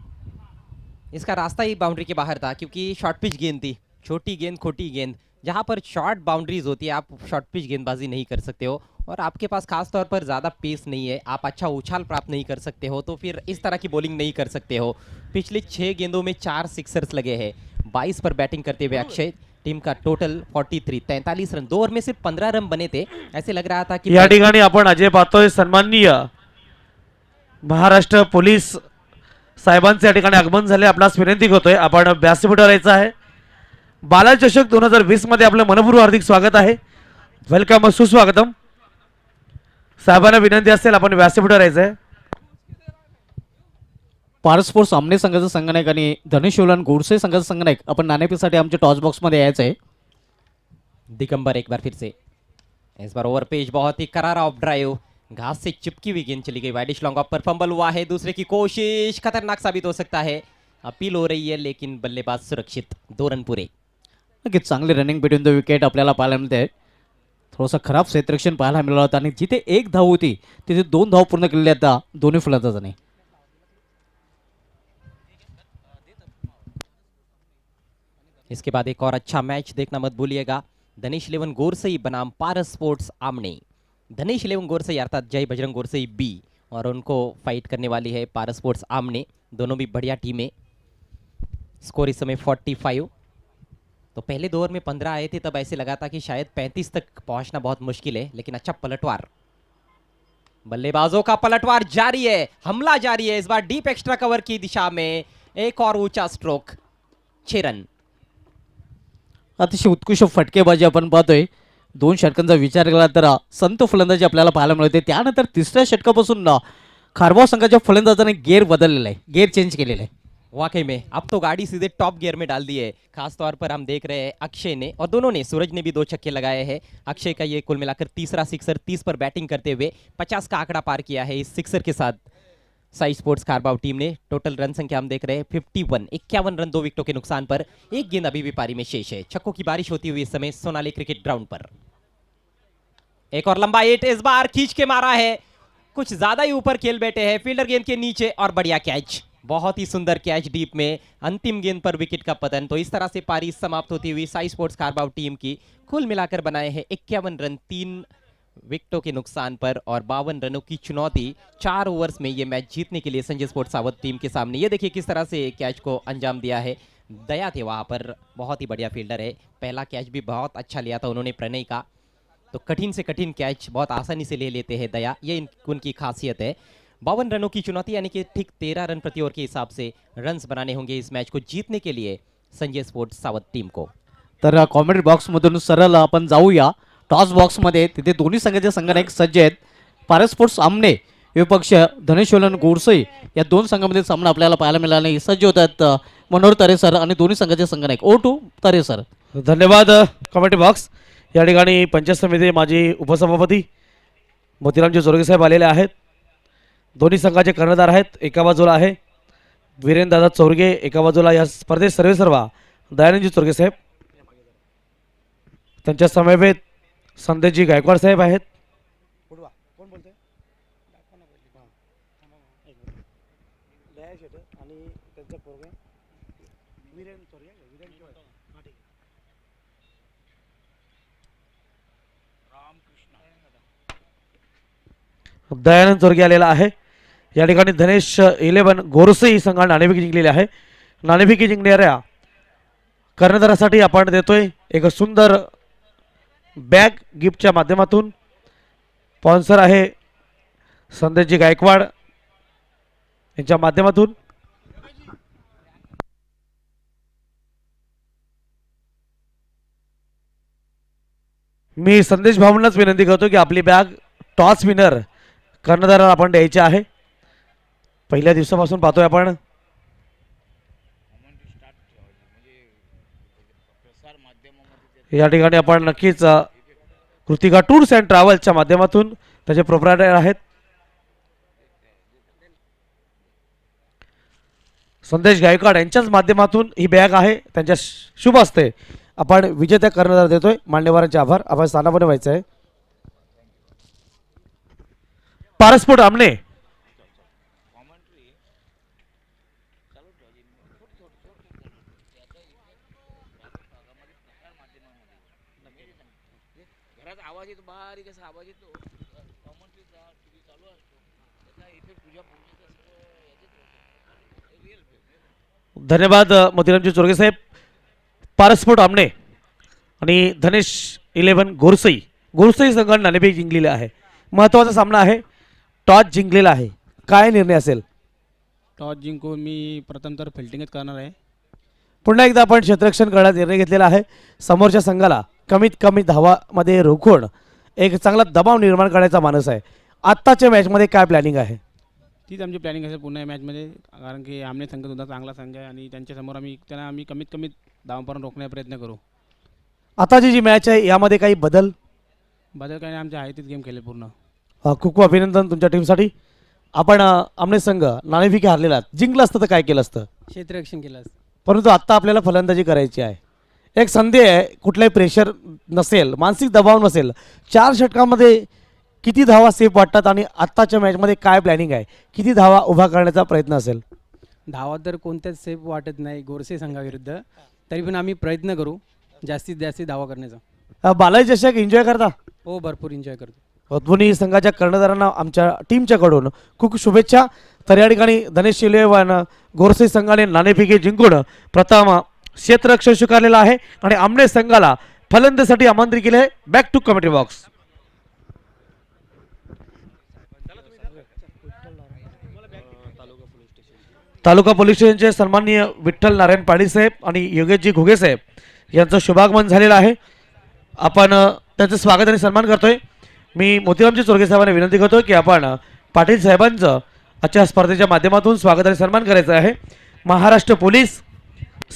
इसका रास्ता ही बाउंड्री के बाहर था क्योंकि शॉर्ट पिच गेंद थी, छोटी गेंद खोटी गेंद। जहाँ पर शॉर्ट बाउंड्रीज होती है आप शॉर्ट पिच गेंदबाजी नहीं कर सकते हो और आपके पास खास तौर पर ज़्यादा पेस नहीं है, आप अच्छा उछाल प्राप्त नहीं कर सकते हो, तो फिर इस तरह की बॉलिंग नहीं कर सकते हो। पिछले 6 गेंदों में 4 सिक्सर्स लगे हैं। 22 पर बैटिंग करते हुए अक्षय, टीम का टोटल 43 रन। 2 ओवर में सिर्फ 15 रन बने थे। ऐसे लग रहा था कि या ठिकाणी आपण अजय पाहतोय सन्माननीय महाराष्ट्र पोलीस साहेबांचे या ठिकाणी आगमन झाले. आपणास विनंती करतोय आपण व्यासपीठावर यायचं आहे. बाला चषक 2020 मध्ये आपलं मनपूर्वक हार्दिक स्वागत आहे. वेलकम, सुस्वागतम. साहेबांना विनंती असेल आपण व्यासपीठावर यायचं आहे. पारस स्पोर्ट्स आमने संघाचा संघनायक आणि धनुष्यवलन गोडसे संघाचा संघनायक आपण नाणेफेसाठी आमच्या टॉस बॉक्समध्ये यायचं आहे. दिगंबर एक बार फिर से, इस बार ओवर पेज बहुत ही करारा ऑफ ड्राइव, घास से चिपकी हुई गेंद चली गई। वाइडिश लॉन्ग ऑफ पर फंबल हुआ है, दूसरे की कोशिश, खतरनाक साबित हो सकता है। अपील हो रही है लेकिन बल्लेबाज सुरक्षित, 2 रन पूरे। नक्कीच चांगली रनिंग बिटवीन द विकेट आपल्याला पाहायला मिळते. थोडंसं खराब क्षेत्ररक्षण पाहायला मिळालं होतं आणि जिथे 1 धाव होती तिथे 2 धाव पूर्ण केलेल्या आहेत दोन्ही फलंदाजांनी. इसके बाद एक और अच्छा मैच देखना मत भूलिएगा। धनेश 11 गोरसई बनाम पारस स्पोर्ट्स आमने। धनेश 11 गोरसई अर्थात जय बजरंग गोरसई बी और उनको फाइट करने वाली है पारस स्पोर्ट्स आमने। दोनों भी बढ़िया टीमें। स्कोर इस समय 45। तो पहले 2 ओवर में 15 आए थे, तब ऐसे लगा था कि शायद 35 तक पहुंचना बहुत मुश्किल है, लेकिन अच्छा पलटवार, बल्लेबाजों का पलटवार जारी है, हमला जारी है। इस बार डीप एक्स्ट्रा कवर की दिशा में एक और ऊंचा स्ट्रोक, 6 रन। अतिशय उत्कृष्ट फटकेबाजी आपण पाहतोय. 2 षटकांचा विचार केला तर संत फलंदाजी आपल्याला पाहायला मिळते. त्यानंतर 3ऱ्या षटकापासून खारबाव संघाच्या फलंदाजाने गेअर बदललेला आहे, गेअर चेंज केलेला आहे. वाकई में अब तो गाड़ी सीधे टॉप गियर में डाल दी है। खास तौर पर हम देख रहे हैं अक्षय ने और दोनों ने, सूरज ने भी 2 छक्के लगाए हैं। अक्षय का ये कुल मिलाकर 3रा सिक्सर, 30 पर बैटिंग करते हुए 50 का आंकड़ा पार किया है इस सिक्सर के साथ। साई स्पोर्ट्स खारबाव टीम ने टोटल रन संख्या हम देख रहे हैं 51 रन 2 विकेटों के नुकसान पर। एक गेंद अभी भी पारी में शेष है। छक्कों की बारिश होती हुई इस समय सोनाली क्रिकेट ग्राउंड पर। एक और लंबा हिट, इस बार खींच के मारा है, कुछ ज्यादा ही ऊपर खेल बैठे हैं फील्डर गेंद के नीचे और बढ़िया कैच, बहुत ही सुंदर कैच डीप में। अंतिम गेंद पर विकेट का पतन। तो इस तरह से पारी समाप्त होती हुई साई स्पोर्ट्स खारबाव टीम की कुल मिलाकर बनाए हैं 51 रन 3 विकेटों के नुकसान पर और 52 रनों की चुनौती। 4 ओवर्स में ये मैच जीतने के लिए संजय स्पोर्ट्स सावत टीम के सामने। ये देखिए किस तरह से कैच को अंजाम दिया है। दया थे वहां पर, बहुत ही बढ़िया फील्डर है। पहला कैच भी बहुत अच्छा लिया था उन्होंने प्रणय का। तो कठिन से कठिन कैच बहुत आसानी से ले लेते हैं दया, ये उनकी खासियत है। 52 रनों की चुनौती यानी कि ठीक 13 रन प्रति ओवर के हिसाब से रन्स बनाने होंगे इस मैच को जीतने के लिए संजय स्पोर्ट्स सावत टीम को। तर कॉमेंट्री बॉक्समधून सरळ आपण जाऊया टॉस बॉक्समध्ये. तिथे दोन्ही संघाचे संघनायक सज्ज आहेत. पारस स्पोर्ट्स आमने विपक्ष धनेश्वलन गोडसई या दोन संघामध्ये सामना आपल्याला पाहायला मिळाला नाही. सज्ज होत आहेत मनोहर तरे सर आणि दोन्ही संघाचे संघनायक O2 तरे सर. धन्यवाद कमिटी बॉक्स. या ठिकाणी पंचायत समिती माजी उपसभापती मोतीरामजी चोरगे साहेब आलेले आहेत. दोन्ही संघाचे कर्णधार आहेत. एका बाजूला आहे वीरेंद्रदादा चोरगे, एका बाजूला या स्पर्धेत सर्वेसर्वा दयानंदजी चोरगे साहेब. त्यांच्या समवेत संदेशजी गायकवाड साहेब आहेत. दयानंद चोरगे आलेला आहे. या ठिकाणी धनेश 11 गोरसई संघाने नाणेफेक जिंकलेली आहे. नाणेफेकी जिंकणाऱ्या कर्णधारासाठी आपण देतोय एक सुंदर बॅग गिफ्टच्या माध्यमातून. स्पॉन्सर आहे संदेशजी गायकवाड यांच्या माध्यमातून. मी संदेश भाऊंनाच विनंती करतो की आपली बॅग टॉस विनर कर्णधाराला आपण द्यायची आहे. पहिल्या दिवसापासून पाहतोय आपण. या ठिकाणी आपण नक्कीच कृतिका टूर्स अँड ट्रॅव्हल्सच्या माध्यमातून त्याचे प्रोप्रायटर आहेत संदेश गायकवाड यांच्याच माध्यमातून ही बॅग आहे. त्यांच्या शुभ हस्ते आपण विजेत्या कर्णधार देतोय. मान्यवरांचे आभार. आपण स्थानापन्न व्हायचं आहे. पारस्पोर्ट आमने धन्यवाद मोतीरामजी चोरगे साहेब. पारस्पोर्ट आमने आणि धनेश 11 गोरसई संघाने नाणेफेक जिंकलेली आहे. महत्त्वाचा सामना आहे. टॉस जिंकलेला आहे. काय निर्णय असेल? टॉस जिंकून मी प्रथम तर फिल्डिंगच करणार आहे. पुन्हा एकदा आपण क्षेत्ररक्षण करण्याचा निर्णय घेतलेला आहे. समोरच्या संघाला कमीत कमी धावामध्ये रोखून एक चांगला दबाव निर्माण करण्याचा मानस आहे. आत्ताच्या मॅचमध्ये काय प्लॅनिंग आहे? तीच आमची प्लॅनिंग असेल पुन्हा या मॅचमध्ये, कारण की आमने संघसुद्धा चांगला संघ आहे आणि त्यांच्यासमोर आम्ही कमीत कमी धावांपर्यंत रोखण्याचा प्रयत्न करू. आताची जी मॅच आहे यामध्ये काही बदल काही नाही, आमच्या आहे तीच गेम खेळले पूर्ण. खूप खूप अभिनंदन तुमच्या टीमसाठी. आपण आमने संघ नाणेफेकी हारलेला आहे. जिंकलं असतं तर काय केलं असतं? क्षेत्ररक्षण केलं असतं. परंतु आत्ता आपल्याला फलंदाजी करायची आहे. एक संधी आहे. कुठलाही प्रेशर नसेल, मानसिक दबाव नसेल. 4 षटकामध्ये किती धावा सेफ वाटतात आणि आत्ताच्या मॅचमध्ये काय प्लॅनिंग आहे? किती धावा उभा करण्याचा प्रयत्न असेल? धावा तर कोणत्याच सेफ वाटत नाही गोरसे संघाविरुद्ध, तरी पण आम्ही प्रयत्न करू जास्तीत जास्त धावा करण्याचा. बालाजी चषक एन्जॉय करता? हो, भरपूर एन्जॉय करतो. दोन्ही संघाच्या कर्णधारांना आमच्या टीमच्याकडून खूप शुभेच्छा. तर या ठिकाणी धनेश 11 गोरसे संघाने नाणेफेकी जिंकून प्रथम क्षेत्ररक्षण स्वीकारलेला आहे आणि आमने संघाला फलंदाजीसाठी आमंत्रित केले. Back to committee box. Taluka police स्टेशनचे सन्माननीय विठ्ठल नारायण पाटील साहेब आणि योगेशजी घुगे साहेब यांचं शुभागमन झालेलं आहे. आपण त्यांचं स्वागत आणि सन्मान करतोय. मी मोतीरामजी चोरगे साहेबांना विनंती करतो की आपण पाटील साहेबांचं आजच्या स्पर्धेच्या माध्यमातून स्वागत आणि सन्मान करायचं आहे. महाराष्ट्र पोलीस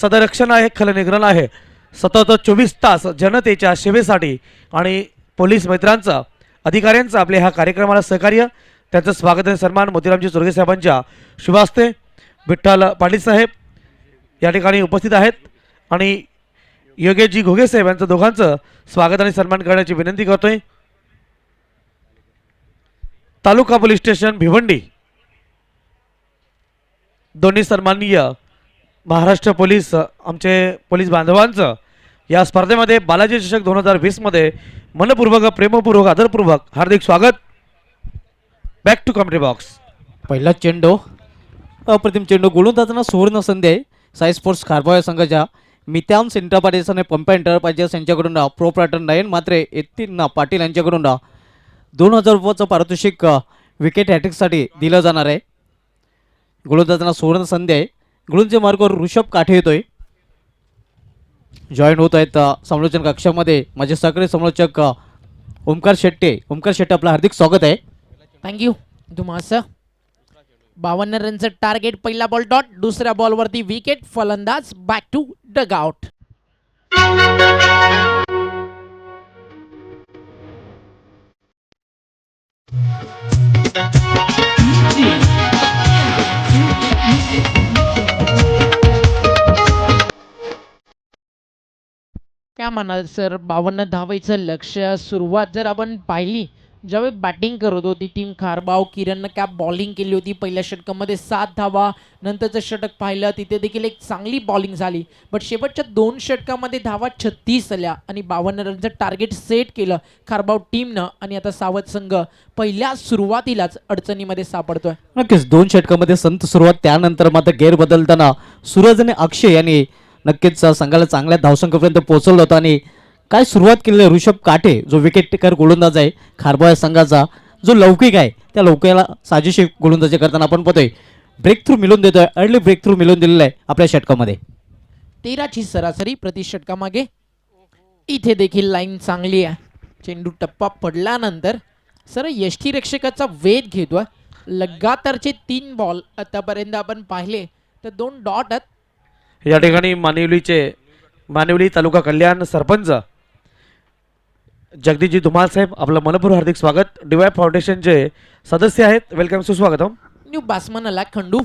सदरक्षण आहे, खलनिग्रहण आहे. सतत 24 तास जनतेच्या सेवेसाठी आणि पोलीस मित्रांचं अधिकाऱ्यांचं आपले ह्या कार्यक्रमाला सहकार्य. त्यांचं स्वागत आणि सन्मान मोतीरामजी चोरगे साहेबांच्या शुभ हस्ते विठ्ठल पाटील साहेब या ठिकाणी उपस्थित आहेत आणि योगेशजी घोगे साहेब यांचं दोघांचं स्वागत आणि सन्मान करण्याची विनंती करतोय. तालुका पोलीस स्टेशन भिवंडी दोन्ही सन्माननीय महाराष्ट्र पोलीस आमचे पोलीस बांधवांचं या स्पर्धेमध्ये बालाजी चषक 2020 मध्ये मनपूर्वक, प्रेमपूर्वक, आदरपूर्वक हार्दिक स्वागत. Back to committee box. पहिला चेंडू अप्रतिम चेंडू गोलंदाजांना सुवर्ण संधी आहे. साई स्पोर्ट्स खारबाव या संघाच्या मित्याम सेंटर पाटील आणि पंपा एंटरप्राइजेस यांच्याकडून प्रोप्रायटर नयन मात्रे येतील पाटील यांच्याकडून 2000 रुपयाचं पारितोषिक विकेट हॅट्रिकसाठी दिलं जाणार आहे. गोलंदाजांना सुवर्ण संधी आहे. गोलंदाजी मार्गावर ऋषभ काठे येतोय, जॉईन होत आहेत समालोचन कक्षामध्ये माझे सहकारी समालोचक ओमकार शेट्टे. ओमकार शेट्टे आपलं हार्दिक स्वागत आहे. थँक्यू. धुमास 52 रनचं टार्गेट. पहिला बॉल डॉट, दुसऱ्या बॉलवरती विकेट. फलंदाज बॅक टू डग आउट. काय म्हणाल सर, 52 धावेचं लक्ष्य. सुरुवात जर आपण पाहिली, ज्यावेळी बॅटिंग करत होती टीम खारबाव, किरणनं काय बॉलिंग केली होती. पहिल्या षटकामध्ये 7 धावा, नंतरचं षटक पाहिलं तिथे देखील एक चांगली बॉलिंग झाली. बट शेवटच्या 2 षटकामध्ये धावा 36 आल्या आणि 52 रनचं टार्गेट सेट केलं खारबाव टीमनं. आणि आता सावध संघ पहिल्या सुरुवातीलाच अडचणीमध्ये सापडतोय. नक्कीच 2 षटकामध्ये संत सुरुवात, त्यानंतर मात्र गेर बदलताना सूरज आणि अक्षय यांनी नक्कीच संघाला चांगल्या धावसंख्येपर्यंत पोहोचवलं होतं. आणि काय सुरुवात केलेली आहे ऋषभ काठे, जो विकेट टेकर गोलंदाज आहे खारबाव या संघाचा, जो लौकिक आहे त्या लौकिकाला साजेशी गोलंदाजी करताना आपण पाहतोय ब्रेक थ्रू मिळून देतोय. अर्ली ब्रेक थ्रू मिळून दिलेला आहे आपल्या षटकामध्ये. 13ची सरासरी प्रति षटकामागे. इथे देखील लाईन चांगली आहे. चेंडू टप्पा पडल्यानंतर सर यष्टीरक्षकाचा वेध घेतोय. लगातारचे 3 बॉल आतापर्यंत आपण पाहिले तर 2 डॉट आहेत. या ठिकाणी मानिवली तालुका कल्याण सरपंच जगदीशजी धुमाल साहेब, आपलं मनपूर्वक हार्दिक स्वागत. डीवाय फाउंडेशनचे सदस्य आहेत, वेलकम सुस्वागतम. न्यू बॅट्समन आला खंडू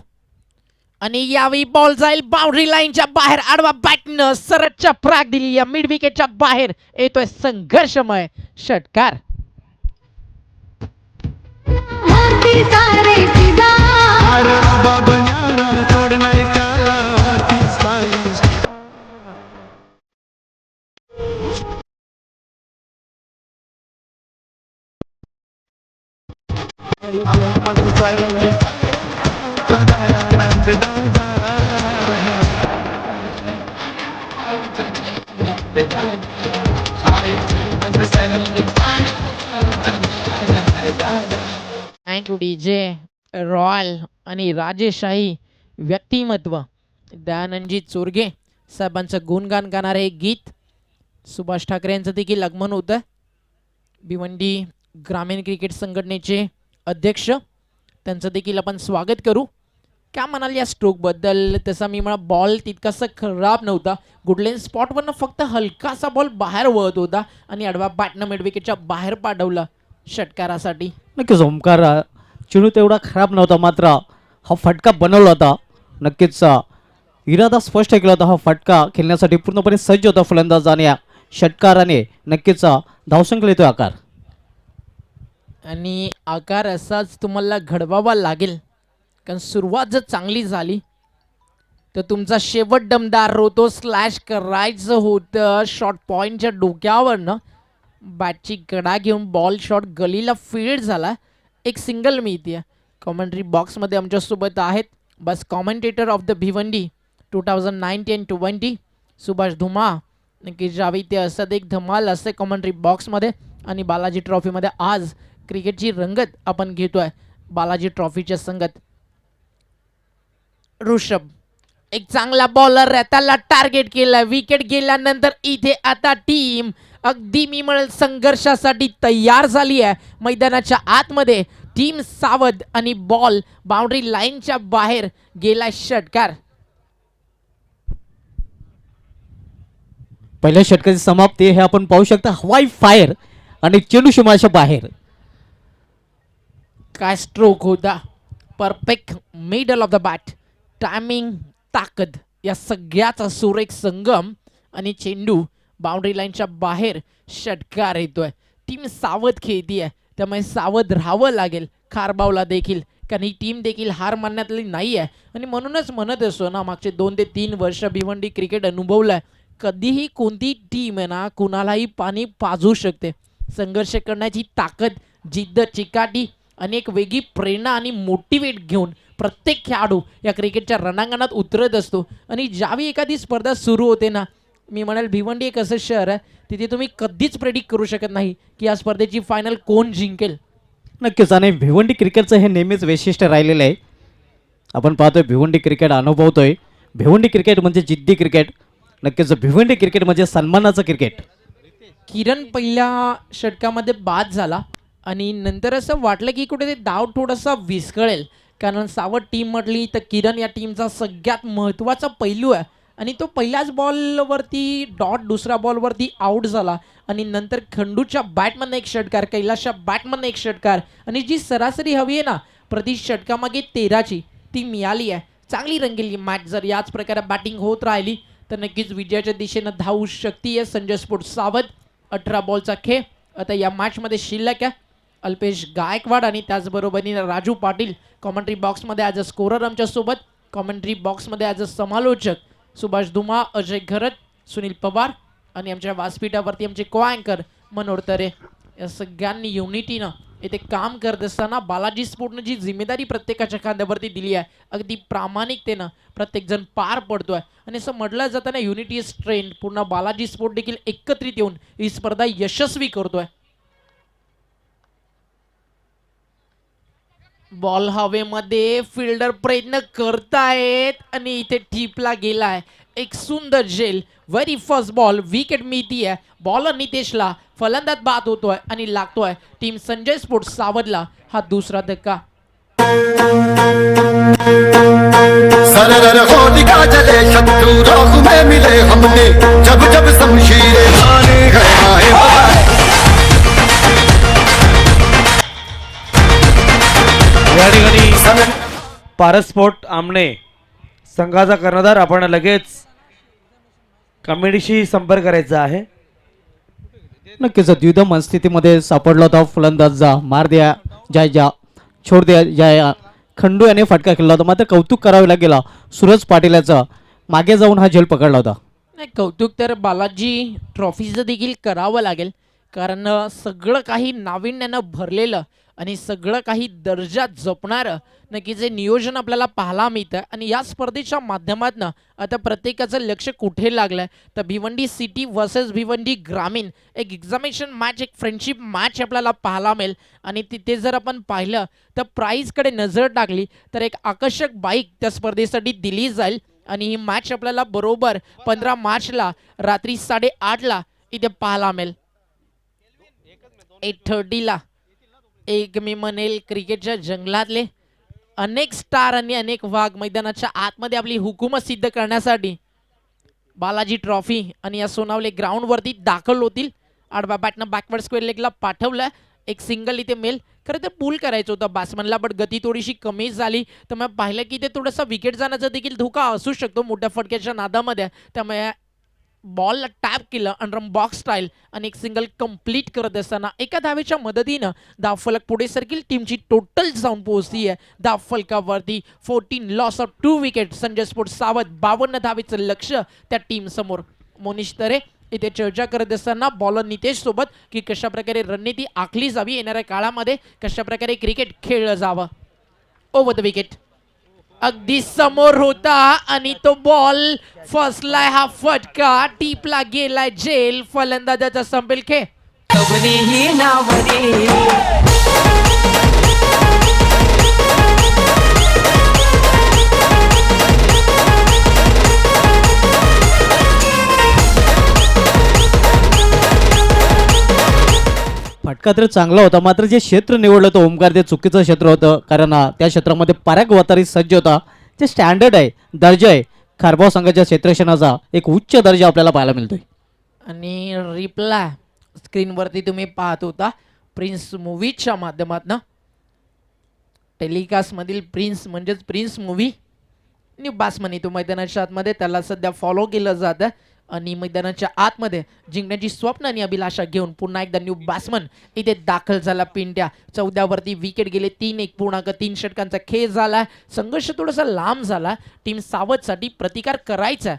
आणि यावेळी बॉल जाईल बाउंड्री लाईनच्या बाहेर. आडवा बॅटनं सरतच्या फ्रॅग दिली. या मिड विकेटच्या बाहेर येतोय संघर्षमय षटकार. होती सारे फिदा अरे बाबा न्यारा तोडणार का तीच पाहिजे. डीजे रॉयल आणि राजेशाही व्यक्तिमत्व दयानंदजी चोरगे साहेबांचं गुणगान गाणारे हे गीत सुभाष ठाकरे यांचं देखील आगमन होतं. भिवंडी ग्रामीण क्रिकेट संघटनेचे अध्यक्ष, त्यांचं देखील आपण स्वागत करू. काय म्हणाल या स्ट्रोकबद्दल? तसा मी म्हणा बॉल तितकासा खराब नव्हता. गुडलेन स्पॉटवरनं फक्त हलकासा बॉल बाहेर वळत होता आणि आडवा बॅटनं मिड विकेटच्या बाहेर पाठवला षटकारासाठी. नक्कीच ओमकार, चेंडू तेवढा खराब नव्हता, मात्र हा फटका बनवला होता. नक्कीच इरादा स्पष्ट केला होता. हा फटका खेळण्यासाठी पूर्णपणे सज्ज होता फलंदाज आणि या षटकाराने नक्कीच धावसंख्या येतो आकार. आणि आकार असाच तुम्हाला घडवावा लागेल, कारण सुरुवात जर चांगली झाली तर तुमचा शेवट दमदार रोतो स्लॅश करायचं होतं. शॉर्ट पॉईंटच्या डोक्यावरनं बॅटची कडा घेऊन बॉल शॉट गलीला फील्ड झाला. एक सिंगल मिळते. कॉमेंट्री बॉक्समध्ये आमच्यासोबत आहेत best commentator of the Bhiwandi 2019-20 Subhash Dhuma. नक्की जावी ते असत एक धमाल असते कॉमेंट्री बॉक्समध्ये. आणि बालाजी ट्रॉफीमध्ये आज क्रिकेटची रंगत आपण घेतोय बालाजी ट्रॉफीच्या संगत. ऋषभ एक चांगला बॉलर आहे, त्याला टार्गेट केलं. विकेट गेल्यानंतर इथे आता टीम अगदी मी म्हणेल संघर्षासाठी तयार झाली आहे. मैदानाच्या आतमध्ये टीम सावध आणि बॉल बाउंड्री लाईनच्या बाहेर गेला षटकार. पहिल्या षटकाची समाप्ती हे आपण पाहू शकता. हवाई फायर आणि चेंडू सीमाच्या बाहेर. काय स्ट्रोक होता. Perfect middle of the bat. Timing, ताकद या सगळ्याचा सुरेख संगम आणि चेंडू बाउंड्री लाईनच्या बाहेर षटकार येतोय. टीम सावध खेळतीये, त्यामुळे सावध राहावं लागेल खारबावला देखील, कारण ही टीम देखील हार मानण्यातली नाही आहे. आणि म्हणूनच म्हणत असतो ना, मागचे 2 ते 3 वर्ष भिवंडी क्रिकेट अनुभवलंय. कधीही कोणती टीम आहे ना कुणालाही पाणी पाजू शकते. संघर्ष करण्याची ताकद, जिद्द, चिकाटी आणि एक वेगळी प्रेरणा आणि मोटिवेट घेऊन प्रत्येक खेळाडू या क्रिकेटच्या रणांगणात उतरत असतो. आणि ज्यावेळी एखादी स्पर्धा सुरू होते ना, मी म्हणाल भिवंडी एक असं शहर आहे तिथे तुम्ही कधीच प्रेडिक्ट करू शकत नाही की या स्पर्धेची फायनल कोण जिंकेल. नक्कीच, आणि भिवंडी क्रिकेटचं हे नेहमीच वैशिष्ट्य राहिलेलं आहे. आपण पाहतोय भिवंडी क्रिकेट अनुभवतोय. भिवंडी क्रिकेट म्हणजे जिद्दी क्रिकेट. नक्कीच भिवंडी क्रिकेट म्हणजे सन्मानाचं क्रिकेट. किरण पहिल्या षटकामध्ये बाद झाला आणि नंतर असं वाटलं की कुठे ते डाव थोडासा विस्कळेल, कारण सावध टीम म्हटली तर किरण या टीमचा सगळ्यात महत्त्वाचा पैलू आहे आणि तो पहिल्याच बॉलवरती डॉट, दुसऱ्या बॉलवरती आऊट झाला आणि नंतर खंडूच्या बॅटमधनं एक षटकार, कैलासच्या बॅटमधनं एक षटकार आणि जी सरासरी हवी आहे ना प्रति षटकामागे 13ची ती मिळाली आहे. चांगली रंगलेली मॅच. जर याच प्रकारे बॅटिंग होत राहिली तर नक्कीच विजयाच्या दिशेनं धावू शकते संजय स्पोर्ट्स सावध. 18 बॉलचा खेळ आता या मॅचमध्ये शिल्लक आहे. अल्पेश गायकवाड आणि त्याचबरोबरीने राजू पाटील कॉमेंट्री बॉक्समध्ये ॲज अ स्कोरर आमच्यासोबत. कॉमेंट्री बॉक्समध्ये ॲज अ समालोचक सुभाष धुमा, अजय घरत, सुनील पवार आणि आमच्या व्यासपीठावरती आमचे को अँकर मनोहर तरे. या सगळ्यांनी युनिटीनं इथे काम करत असताना बालाजी स्पोर्टनं जी जिम्मेदारी प्रत्येकाच्या खांद्यावरती दिली आहे अगदी प्रामाणिकतेनं प्रत्येकजण पार पडतोय आणि असं म्हटलं जातं ना युनिटी इज स्ट्रेंथ. पूर्ण बालाजी स्पोर्ट देखील एकत्रित येऊन ही स्पर्धा यशस्वी करतोय. बॉल हवेमध्ये, फिल्डर प्रयत्न करतायत आणि इथे टीपला गेलाय एक सुंदर झेल. व्हेरी फर्स्ट बॉल, विकेट मिळतीये. बॉलर नितेशला, फलंदाज बाद होतोय आणि लागतोय टीम संजय स्पोर्ट्स सावधला हा दुसरा धक्का. सरर होलिका जले शत्रु राहु में मिले हमने जब जब शमशीरें ताने गया है या ठिकाणी पारस स्पोर्ट आमने संघाचा कर्णधार आपण लगेच कमिटीशी संपर्क करायचा आहे. नक्कीच द्विधा मनस्थितीमध्ये सापडला होता फलंदाज. मार द्या जाय छोड द्या जाय. खंडू याने फटका खेळला होता, मात्र कौतुक करावे लागेल सूरज पाटील याचा. मागे जाऊन हा झेल पकडला होता. नाही, कौतुक तर बालाजी ट्रॉफीचं देखील करावं लागेल, कारण सगळं काही नाविन्यानं भरलेलं आणि सगळं काही दर्जा जपणारं नक्कीच हे नियोजन आपल्याला पाहायला मिळतं. आणि या स्पर्धेच्या माध्यमातून आता प्रत्येकाचं लक्ष कुठे लागलंय तर भिवंडी सिटी वर्सेस भिवंडी ग्रामीण एक एक्झामिनेशन मॅच, एक फ्रेंडशिप मॅच आपल्याला पाहायला मिळेल. आणि तिथे जर आपण पाहिलं तर प्राईजकडे नजर टाकली तर एक आकर्षक बाईक त्या स्पर्धेसाठी दिली जाईल आणि ही मॅच आपल्याला बरोबर 15 मार्चला रात्री 8:30ला इथे पाहायला मिळेल. 8:30ला एक मी म्हणेल क्रिकेटच्या जंगलातले अनेक स्टार आणि अनेक वाघ मैदानाच्या आतमध्ये आपली हुकूमत सिद्ध करण्यासाठी बालाजी ट्रॉफी आणि या सोनावले ग्राउंडवरती दाखल होतील. आडव्या बॅटनं बॅकवर्ड स्क्वेअर लेगला पाठवलं. एक सिंगल इथे मेल. खरं तर पूल करायचं होतं बॅट्समनला, बट गती थोडीशी कमी झाली तर मग पाहिलं की ते थोडंसं विकेट जाण्याचा देखील धोका असू शकतो मोठ्या फटक्याच्या नादामध्ये. त्यामुळे बॉलला टॅप केलं अंडरम बॉक्स स्टाईल आणि एक सिंगल कंप्लीट करत असताना एका धावेच्या मदतीनं धावफलक पुढे सरकील. टीमची टोटल जाऊन पोहोचती आहे धावफलकावरती 14 loss of 2 wicket. Sanjay sports सावध 52 धावेचं लक्ष त्या टीम समोर. मोनिश तरे इथे चर्चा करत असताना बॉलर नितेश सोबत की कशा प्रकारे रणनीती आखली जावी, येणाऱ्या काळामध्ये कशा प्रकारे क्रिकेट खेळलं जावं. ओव्हर द विकेट अगदी समोर होता आणि तो बॉल फसलाय. हा फटका टीपला गेलाय जेल. फलंदाजाचा संपेल खेळ. फटका तर चांगला होता, मात्र जे क्षेत्र निवडलं होतं ओमकार ते चुकीचं क्षेत्र होतं. कारण त्या क्षेत्रामध्ये पराग वतारी सज्ज होता. जे स्टँडर्ड आहे, दर्जा आहे खारबाव संघाच्या क्षेत्ररक्षणाचा एक उच्च दर्जा आपल्याला पाहायला मिळतोय. आणि रिप्लाय स्क्रीनवरती तुम्ही पाहत होता प्रिन्स मूवीच्या माध्यमातून. टेलिकास्टमधील प्रिन्स म्हणजेच प्रिन्स मूवी न्यू बॅट्समन येतो मैदानाच्या आतमध्ये. त्याला सध्या फॉलो केलं जातं आणि मैदानाच्या आतमध्ये जिंकण्याची स्वप्न आणि अभिलाषा घेऊन पुन्हा एकदा न्यू बॅट्समन इथे दाखल झाला. पिंट्या 14वरती विकेट गेले. 3 षटकांचा खेळ झाला. संघर्ष थोडासा लांब झाला. टीम सावधसाठी प्रतिकार करायचा.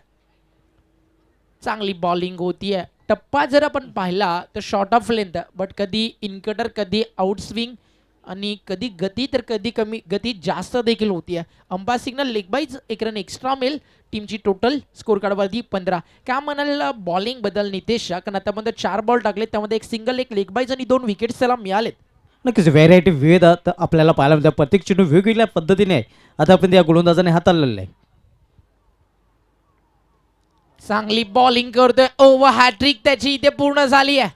चांगली बॉलिंग होतीये. टप्पा जर आपण पाहिला तर शॉर्ट ऑफ लेंथ, बट कधी इनकटर, कधी आउट स्विंग आणि कधी गती तर कधी कमी गती जास्त देखील होतीये. अंपायर सिग्नल लेग बाईज एक रन एक्स्ट्रा मिळेल. टीमची टोटल स्कोर कार्डवरती 15. काय म्हणाल बॉलिंग बद्दल नितेश, कारण आतापर्यंत 4 बॉल टाकले त्यामध्ये एक सिंगल, एक लेग बाईज आणि 2 विकेट्स त्याला मिळालेत. नक्कीच व्हेरायटी विविध आपल्याला पाहायला मिळतात. प्रत्येक चेंडू वेगवेगळ्या पद्धतीने आहे आतापर्यंत या गोलंदाजाने हाताळलेलं आहे. चांगली बॉलिंग करतोय. ओव्हर हॅट्रिक त्याची इथे पूर्ण झाली आहे.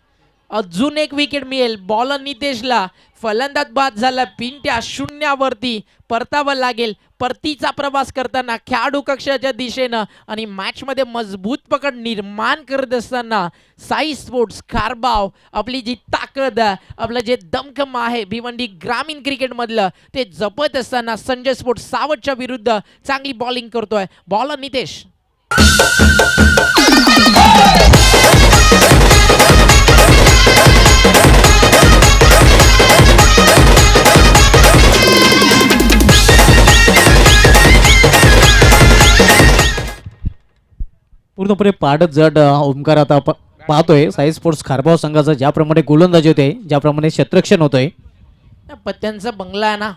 अजून एक विकेट मिळेल. बॉलर नितेशला, फलंदाज बाद झाला. पिंट्या शून्यावरती परतावं लागेल. परतीचा प्रवास करताना खेळाडू कक्षाच्या दिशेनं आणि मॅचमध्ये मजबूत पकड निर्माण करत असताना साई स्पोर्ट्स खारबाव आपली जी ताकद आपलं जे दमखम आहे भिवंडी ग्रामीण क्रिकेटमधलं ते जपत असताना संजय स्पोर्ट्स सावटच्या विरुद्ध चांगली बॉलिंग करतोय. बॉलर नितेश. पूर्णपणे पाडत जड ओमकार आता आपण पाहतोय साई स्पोर्ट्स खारबाव संघाचं ज्याप्रमाणे गोलंदाजी होते, ज्याप्रमाणे क्षेत्ररक्षण होतंय. या पत्त्यांचा बंगला आहे ना,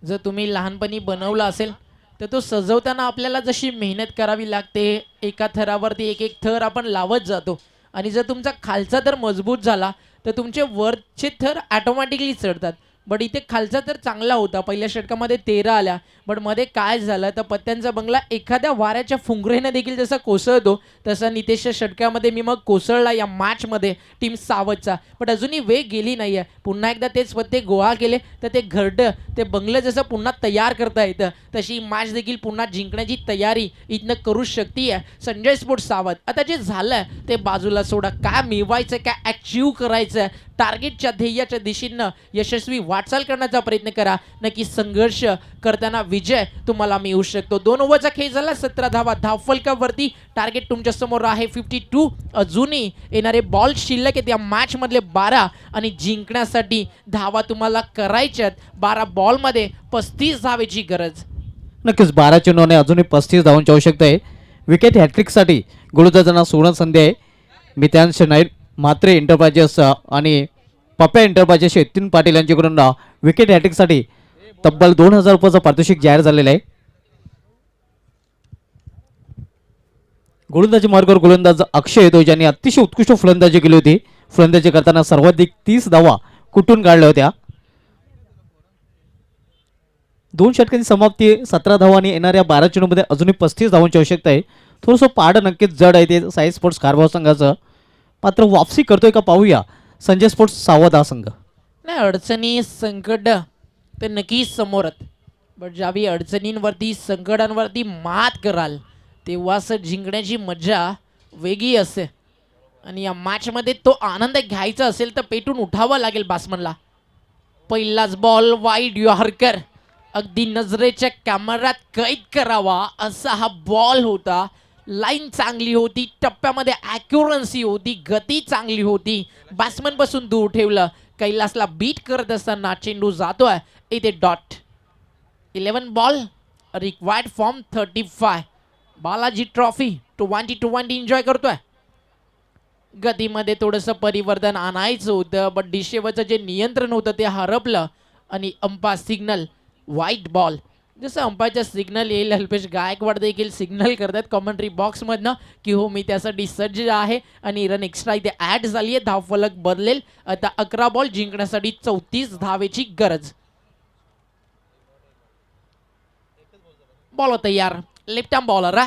जर तुम्ही लहानपणी बनवला असेल तर तो सजवताना आपल्याला जशी मेहनत करावी लागते, एका थरावरती एक एक थर आपण लावत जातो आणि जर तुमचा खालचा थर मजबूत झाला तर तुमचे वरचे थर ऑटोमॅटिकली चढतात. बट इथे खालचा तर चांगला होता, पहिल्या षटकामध्ये 13 आल्या, बट मध्ये काय झालं तर पत्त्यांचा बंगला एखाद्या वाऱ्याच्या फुंगरेने देखील जसा कोसळतो तसा नितेशच्या षटकामध्ये मी मग कोसळला या मॅचमध्ये टीम सावधचा. बट अजूनही वेळ गेली नाही आहे. पुन्हा एकदा तेच पत्ते गोळा केले तर ते घरडं ते बंगलं जसं पुन्हा तयार करता येतं तशी मॅच देखील पुन्हा जिंकण्याची तयारी इथनं करू शकते संजय स्पोर्ट्स सावध. आता जे झालं ते बाजूला सोडा, काय मिळवायचं, काय अचीव करायचं, टार्गेटच्या ध्येयाच्या दिशेनं यशस्वी वाटचाल करण्याचा प्रयत्न करा. नक्की संघर्ष करताना विजय तुम्हाला मिळू शकतो. 2 ओव्हरचा खेळ झाला, 17 धावा धावफलकावरती. टार्गेट तुमच्या समोर आहे 52. अजूनही येणारे बॉल शिल्लक आहेत या मॅच मधले 12 आणि जिंकण्यासाठी धावा तुम्हाला करायच्यात. 12 बॉलमध्ये 35 धावेची गरज. नक्कीच 12 चेंडूने अजूनही 35 धावांची आवश्यकता आहे. विकेट हॅट्रिकसाठी गोलंदाजांना सुवर्ण संधी आहे. मितांश नाईक, म्हात्रे एंटरप्राइजेस आणि पप्या एंटरप्राइजेस नितीन पाटील यांच्याकडून विकेट हॅट्रिकसाठी तब्बल 2000 रुपयाचं पारितोषिक जाहीर झालेलं आहे. गोलंदाजी मार्गावर गोलंदाज अक्षय येतो, ज्यांनी अतिशय उत्कृष्ट फलंदाजी केली होती. फलंदाजी करताना सर्वाधिक 30 धावा कुठून काढल्या होत्या. 2 षटकांची समाप्ती 17 धावांनी येणाऱ्या 12 चेंडूमध्ये अजूनही 35 धावांची आवश्यकता आहे. थोडंसं पाड नक्कीच जड आहे ते साई स्पोर्ट्स खारबाव संघाचं. मात्र वापसी करतोय का पाहूया संजय स्पोर्ट्स सावध हा संघ. नाही, अडचणी संकट ते नक्कीच समोर आहेत. बट ज्यावेळी अडचणींवरती संकटांवरती मात कराल तेव्हाच जिंकण्याची मजा वेगळी असते. आणि या मॅचमध्ये तो आनंद घ्यायचा असेल तर पेटून उठावा लागेल बॅट्समनला. पहिलाच बॉल वाईड यॉर्कर, अगदी नजरेच्या कॅमेऱ्यात कैद करावा असा हा बॉल होता. लाईन चांगली होती, टप्प्यामध्ये ॲक्युरन्सी होती, गती चांगली होती. बॅट्समन पासून दूर ठेवलं. कैलासला बीट करत असताना चेंडू जातोय इथे dot. 11 ball required form 35. Balaji trophy 2020 enjoy करतोय. गतीमध्ये थोडंसं परिवर्तन आणायचं होतं, बट डिशेवरचं जे नियंत्रण होतं ते हरपलं आणि अंपायर सिग्नल व्हाईट बॉल. जसं अंपायरचा सिग्नल येईल अल्पेश गायकवाड देखील सिग्नल करतात कॉमेंट्री बॉक्समधनं की हो मी त्यासाठी सज्ज आहे. आणि रन एक्स्ट्रा इथे ॲड झाली आहे. धावफलक बदलेल. आता 11 बॉल जिंकण्यासाठी 34 धावेची गरज. बॉल तयार, लेफ्ट आर्म बॉलर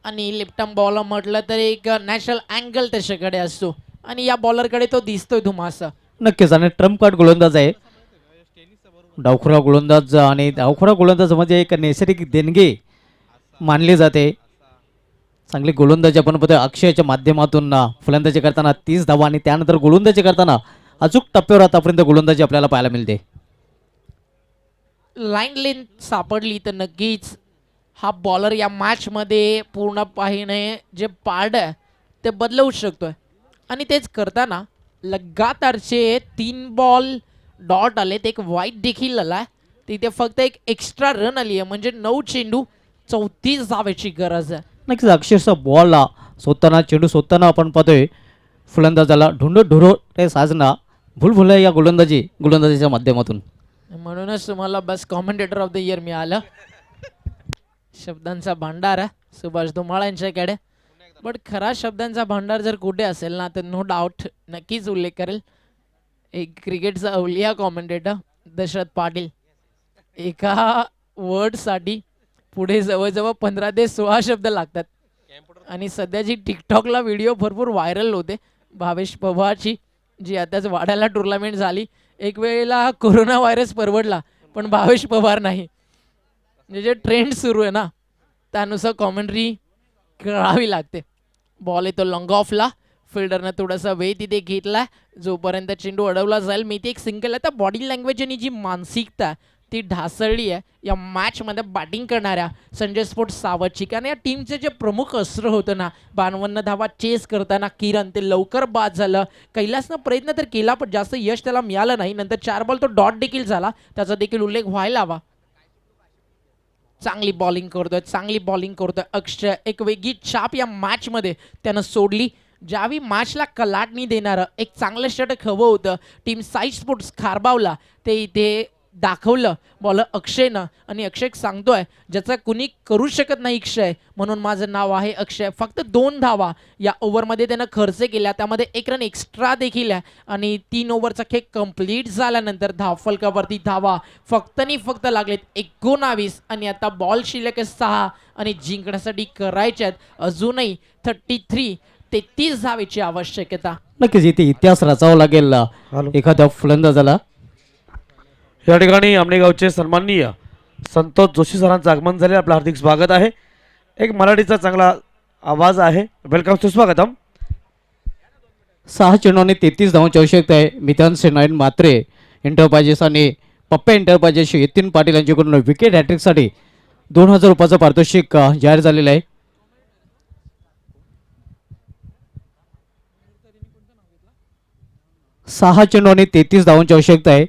आणि लेफ्ट आर्म बॉलर म्हटलं तर एक नॅशनल अँगल त्याच्याकडे असतो आणि या बॉलरकडे तो दिसतोय धुमासा. नक्कीच. आणि ट्रम्प कार्ड गोलंदाज आहे, डावखुरा गोलंदाज. आणि डावखुरा गोलंदाज म्हणजे एक नैसर्गिक देणगी मानली जाते. चांगली गोलंदाजी आपण बघतोय अक्षयच्या माध्यमातून फलंदाजी करताना 30 धावा आणि त्यानंतर गोलंदाजी करताना अचूक टप्प्यावर आतापर्यंत गोलंदाजी आपल्याला पाहायला मिळते. लाईन लेंथ सापडली तर नक्कीच हा बॉलर या मॅचमध्ये पूर्ण पाहिणे जे पार्ट आहे ते बदलवू शकतोय. आणि तेच करताना लगातारचे 3 बॉल डॉट आलेत, एक वाईट देखील आला. तिथे फक्त एक एक्स्ट्रा रन आली आहे, म्हणजे 9 चेंडू 34 धावेची गरज आहे. नक्कीच अक्षरशः बॉलला स्वतःना चेंडू स्वतःना आपण पाहतोय फलंदाजाला ढुंड ढुरो ते साजना भूलभुला या गोलंदाजीच्या माध्यमातून. म्हणूनच तुम्हाला best commentator of the year मिळालं. शब्दांचा भांडार सुभाष धुमाळ यांच्याकडे. बट खरा शब्दांचा भांडार जर कुठे असेल ना तर नो डाऊट नक्कीच उल्लेख करेल एक क्रिकेटचा अवलिया कॉमेंटेटर दशरथ पाटील. एका वर्डसाठी पुढे जवळजवळ 15 ते 16 शब्द लागतात. आणि सध्या जी टिकटॉकला व्हिडिओ भरपूर व्हायरल होते भावेश पवारची, जी आताच वाड्याला टुर्नामेंट झाली. एक वेळेला कोरोना व्हायरस परवडला, पण भावेश पवार नाही. म्हणजे जे ट्रेंड सुरू आहे ना, त्यानुसार कॉमेंट्री करावी लागते. बॉल येतो लॉंग ऑफला, फिल्डरनं थोडासा वेळ तिथे घेतला. जोपर्यंत चेंडू अडवला जाईल, मी ते एक सिंगल आहे. तर बॉडी लँग्वेज आणि जी मानसिकता ती ढासळली आहे या मॅचमध्ये बॅटिंग करणाऱ्या संजय स्पोर्ट्स सावधची. कारण या टीमचे जे प्रमुख अस्त्र होतं ना, 52 धावा चेस करताना किरण, ते लवकर बाद झालं. कैलासनं प्रयत्न तर केला, पण जास्त यश त्याला मिळालं नाही. नंतर 4 बॉल तो डॉट देखील झाला, त्याचा देखील उल्लेख व्हायला हवा. चांगली बॉलिंग करतोय अक्षय. एक वेगळी छाप या मॅचमध्ये त्यानं सोडली. ज्यावेळी मॅचला कलाटणी देणारं एक चांगलं षटक हवं होतं टीम साई स्पोर्ट्स खारबावला, ते इथे दाखवलं बॉलर अक्षयनं. आणि अक्षय सांगतोय ज्याचा कुणी करू शकत नाही अक्षय, म्हणून माझं नाव आहे अक्षय. फक्त 2 धावा या ओव्हरमध्ये त्यानं खर्च केल्या, त्यामध्ये 1 रन एक्स्ट्रा देखील आहे. आणि 3 ओव्हरचा खेळ कंप्लीट झाल्यानंतर धावफलकावरती धावा फक्त लागलेत 19. आणि आता बॉल शिल्लक 6 आणि जिंकण्यासाठी करायच्यात अजूनही 33 धावेची आवश्यकता. नक्कीच इथे इतिहास रचावा लागेल एखाद्या फलंदाजाला. या ठिकाणी आमनेगावचे सन्माननीय संतोष जोशी सरांचं आगमन झाले. आपलं हार्दिक स्वागत आहे. एक मराठीचा चांगला आवाज आहे. वेलकम, सुस्वागतम. 6 चेंडूने 33 धावांची आवश्यकता आहे. मिथान सेनायन मात्रे एंटरप्राइजेस आणि पप्पा एंटरप्राइजेस यतीन पाटील यांच्याकडून विकेट हॅट्रिकसाठी 2000 रुपयाचं पारितोषिक जाहीर झालेलं आहे. 6 चेंडूने 33 धावांची आवश्यकता आहे.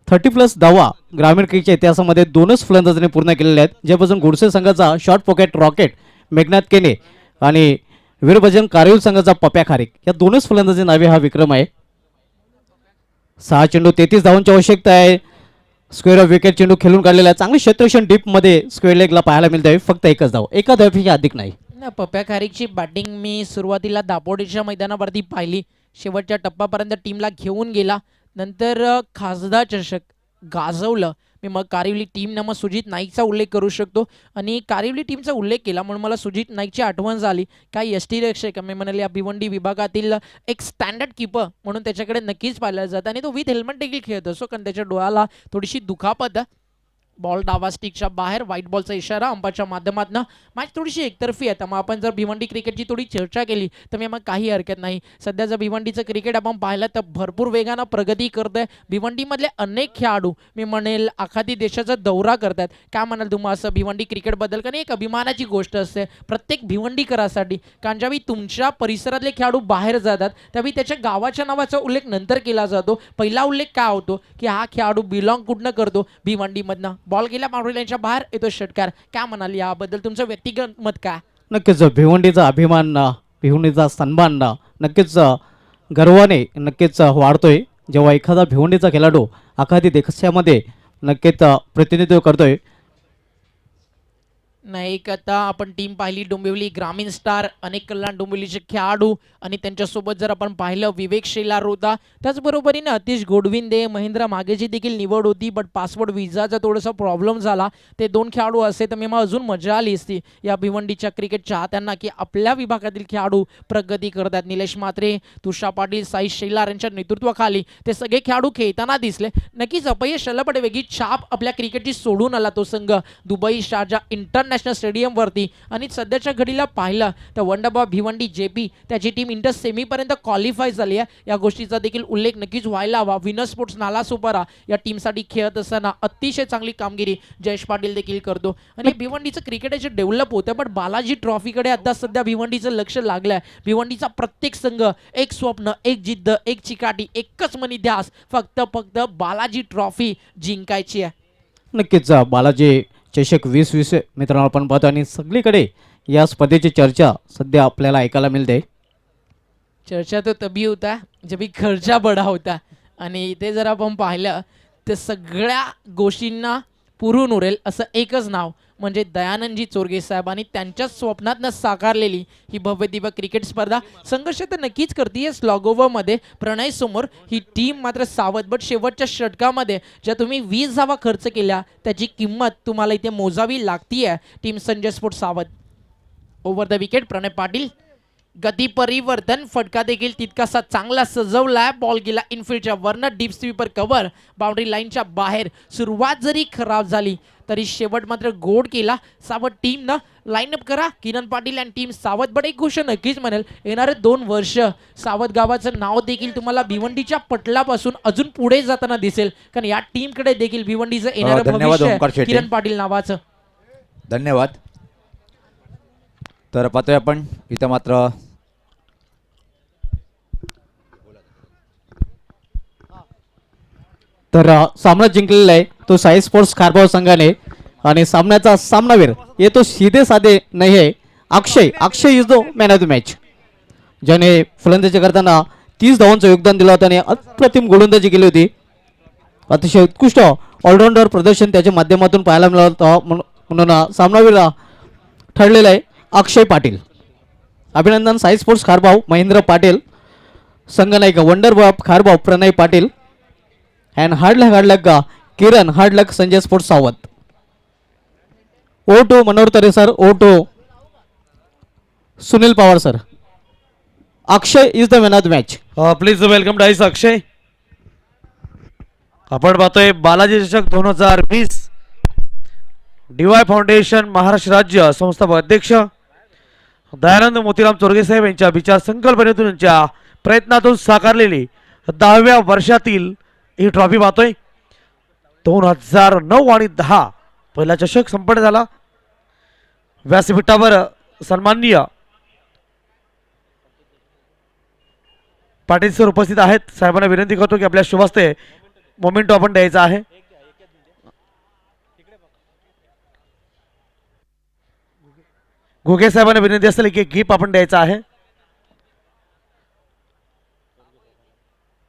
30+ धावा ग्रामीण क्रिकेटच्या इतिहासामध्ये 2च फलंदाजांनी पूर्ण केलेल्या आहेत, ज्यापासून गुडसे संघाचा शॉर्ट पॉकेट रॉकेट मेघनाथ केने आणि वीरभजन कारवील संघाचा पप्या खारीक या 2च फलंदाजी नावे हा विक्रम आहे. 6 चेंडू 33 धावांची आवश्यकता आहे. स्क्वेअर ऑफ विकेट चेंडू खेळून काढलेला आहे. चांगली क्षेत्ररक्षण डीपमध्ये स्क्वेअर लेगला पाहायला मिळत आहे. फक्त 1च धाव, एका धावेपेक्षा अधिक नाही. पप्या खारीकची बॅटिंग मी सुरुवातीला दापोडीच्या मैदानावरती पाहिली. शेवटच्या टप्प्यापर्यंत टीमला घेऊन गेला. नंतर खासदार चषक गाजवलं. मी मग कारिवली टीमनं मग सुजित नाईकचा उल्लेख करू शकतो. आणि कारिवली टीमचा उल्लेख केला म्हणून मला सुजित नाईकची आठवण झाली. काही यष्टीरक्षक मी म्हणाले या भिवंडी विभागातील एक स्टँडर्ड कीपर म्हणून त्याच्याकडे नक्कीच पाहिलं जातं. आणि तो विथ हेल्मेट देखील खेळत असतो, कारण त्याच्या डोळ्याला थोडीशी दुखापत. बॉल डावा स्टिकच्या बाहेर, व्हाईट बॉलचा इशारा अंपाच्या माध्यमातून. मॅच थोडीशी एकतर्फी आहे. मग आपण जर भिवंडी क्रिकेटची थोडी चर्चा केली तर मी मग काही हरकत नाही. सध्या जर भिवंडीचं क्रिकेट आपण पाहिलं तर भरपूर वेगानं प्रगती करतंय. भिवंडीमधले अनेक खेळाडू मी म्हणेल आखाती देशाचा दौरा करतात. काय म्हणाल तुम्हाला असं भिवंडी क्रिकेटबद्दल? कारण एक अभिमानाची गोष्ट असते प्रत्येक भिवंडीकरासाठी. कारण ज्यावेळी तुमच्या परिसरातले खेळाडू बाहेर जातात त्यावेळी त्याच्या गावाच्या नावाचा उल्लेख नंतर केला जातो. पहिला उल्लेख काय होतो की हा खेळाडू बिलॉंग कुठनं करतो, भिवंडीमधनं. बॉल गेला बाउंड्री लाईनच्या बाहेर, येतो षटकार. काय म्हणाल याबद्दल तुमचं व्यक्तिगत मत काय? नक्कीच भिवंडीचा अभिमान, भिवंडीचा सन्मान नक्कीच गर्वाने नक्कीच वाढतोय जेव्हा एखादा भिवंडीचा खेळाडू आखाती देशामध्ये नक्कीच प्रतिनिधित्व करतोय. नाही आता आपण टीम पाहिली डोंबिवली ग्रामीण स्टार, अनेक कल्याण डोंबिवलीचे खेळाडू आणि त्यांच्यासोबत जर आपण पाहिलं विवेक शेलार होता. त्याचबरोबरीने अतिश गोडविंदे, महेंद्र मागेची देखील निवड होती, बट पासपोर्ट विजाचा थोडासा प्रॉब्लेम झाला. ते 2 खेळाडू असे तर मी मला अजून मजा आली असती या भिवंडीच्या क्रिकेट चाहत्यांना की आपल्या विभागातील खेळाडू प्रगती करतात. निलेश मात्रे, तुषार पाटील, साई शेलार यांच्या नेतृत्वाखाली ते सगळे खेळाडू खेळताना दिसले. नक्कीच अपयश आलं, पण वेगळी छाप आपल्या क्रिकेटची सोडून आला तो संघ दुबई शारजा इंटरनॅशनल स्टेडियमवरती. आणि सध्याच्या घडीला पाहिलं तर वंडरबॉय भिवंडी JP त्याची टीम इंटर सेमीपर्यंत क्वालिफाय झाली आहे. या गोष्टीचा देखील उल्लेख नक्कीच व्हायला हवा. विनर स्पोर्ट्स नालासोपारा या टीमसाठी खेळत असताना अतिशय चांगली कामगिरी जयेश पाटील देखील करतो. आणि भिवंडीचं क्रिकेट डेव्हलप होतं, पण बालाजी ट्रॉफीकडे आता सध्या भिवंडीचं लक्ष लागलंय. भिवंडीचा प्रत्येक संघ एक स्वप्न, एक जिद्द, एक चिकाटी, एकच मनी ध्यास, फक्त बालाजी ट्रॉफी जिंकायची आहे. नक्कीच बालाजी चषक 2020 मित्रांनो आपण पाहतो आणि सगळीकडे या स्पर्धेची चर्चा सध्या आपल्याला ऐकायला मिळते. चर्चा तो तभी होता जब खर्चा बडा होता. आणि इथे जर आपण पाहिलं तर सगळ्या गोष्टींना पुरून उरेल असं एकच नाव म्हणजे दयानंदजी चोरगे साहेब आणि त्यांच्या स्वप्नातनं साकारलेली ही भव्य दिव्य क्रिकेट स्पर्धा. संघर्ष तर नक्कीच करते स्लॉग ओव्हरमध्ये प्रणय समोर ही टीम मात्र सावध. बट शेवटच्या षटकामध्ये ज्या तुम्ही 20 धावा खर्च केल्या त्याची किंमत तुम्हाला इथे मोजावी लागतीये. टीम संजय स्पोर्ट्स सावध. ओव्हर द विकेट प्रणय पाटील गती परिवर्तन फटका देखील तितकासा चांगला सजवलाय. बॉल गेला इनफिल्डच्या वरनं डीप स्वीपर कव्हर बाउंड्री लाईनच्या बाहेर. सुरुवात जरी खराब झाली तरी शेवट मात्र गोड केला सावध टीमनं. लाईनअप करा किरण पाटील आणि टीम सावध. बट एक गोष्ट नक्कीच म्हणेल, येणारे 2 वर्ष सावध गावाचं नाव देखील तुम्हाला भिवंडीच्या पटलापासून अजून पुढे जाताना दिसेल, कारण या टीमकडे देखील भिवंडीचं येणारं धन्यवाद ओंकार भविष्य शेट्टी. किरण पाटील नावाचं. धन्यवाद. तर पाहतोय आपण इथं मात्र तर सामना जिंकलेला आहे तो साई स्पोर्ट्स खारबाव संघाने. आणि सामन्याचा सामनावीर ये तो सीधे साधे नाही आहे, Akshay is the man of the match, ज्याने फलंदाजी करताना 30 धावांचं योगदान दिलं होतं आणि अप्रतिम गोलंदाजी केली होती. अतिशय उत्कृष्ट ऑलराऊंडर प्रदर्शन त्याच्या माध्यमातून पाहायला मिळालं होतं. म्हणून सामनावीर ठरलेला आहे अक्षय पाटील. अभिनंदन साई स्पोर्ट्स खारबाव महेंद्र पाटील, संघनायक वंडर बाप Kharbav Pranay Patil and hard luck Kiran hard luck Sanjay sports Sawant. Over to Manohar Tare sir, over to Sunil Pawar sir. Akshay is the man of the match. Please welcome dais Akshay. आपण पाहतोय बालाजी चषक 2020 DY फाउंडेशन महाराष्ट्र राज्य संस्थापक अध्यक्ष दयानंद मोतीराम चोरगे साहेब यांच्या विचार संकल्पनेतून यांच्या प्रयत्नातून साकारलेली 10व्या वर्षातील ही ट्रॉफी पाहतोय. 2009 आणि 10 पहिला चषक संपन्न झाला. व्यासपीठावर सन्माननीय पाटील सर उपस्थित आहेत. साहेबांना विनंती करतो की आपल्या शुभहस्ते मोमेंटो आपण द्यायचा आहे. घोगे साहेबांना विनंती असेल की गिफ्ट आपण द्यायचा आहे.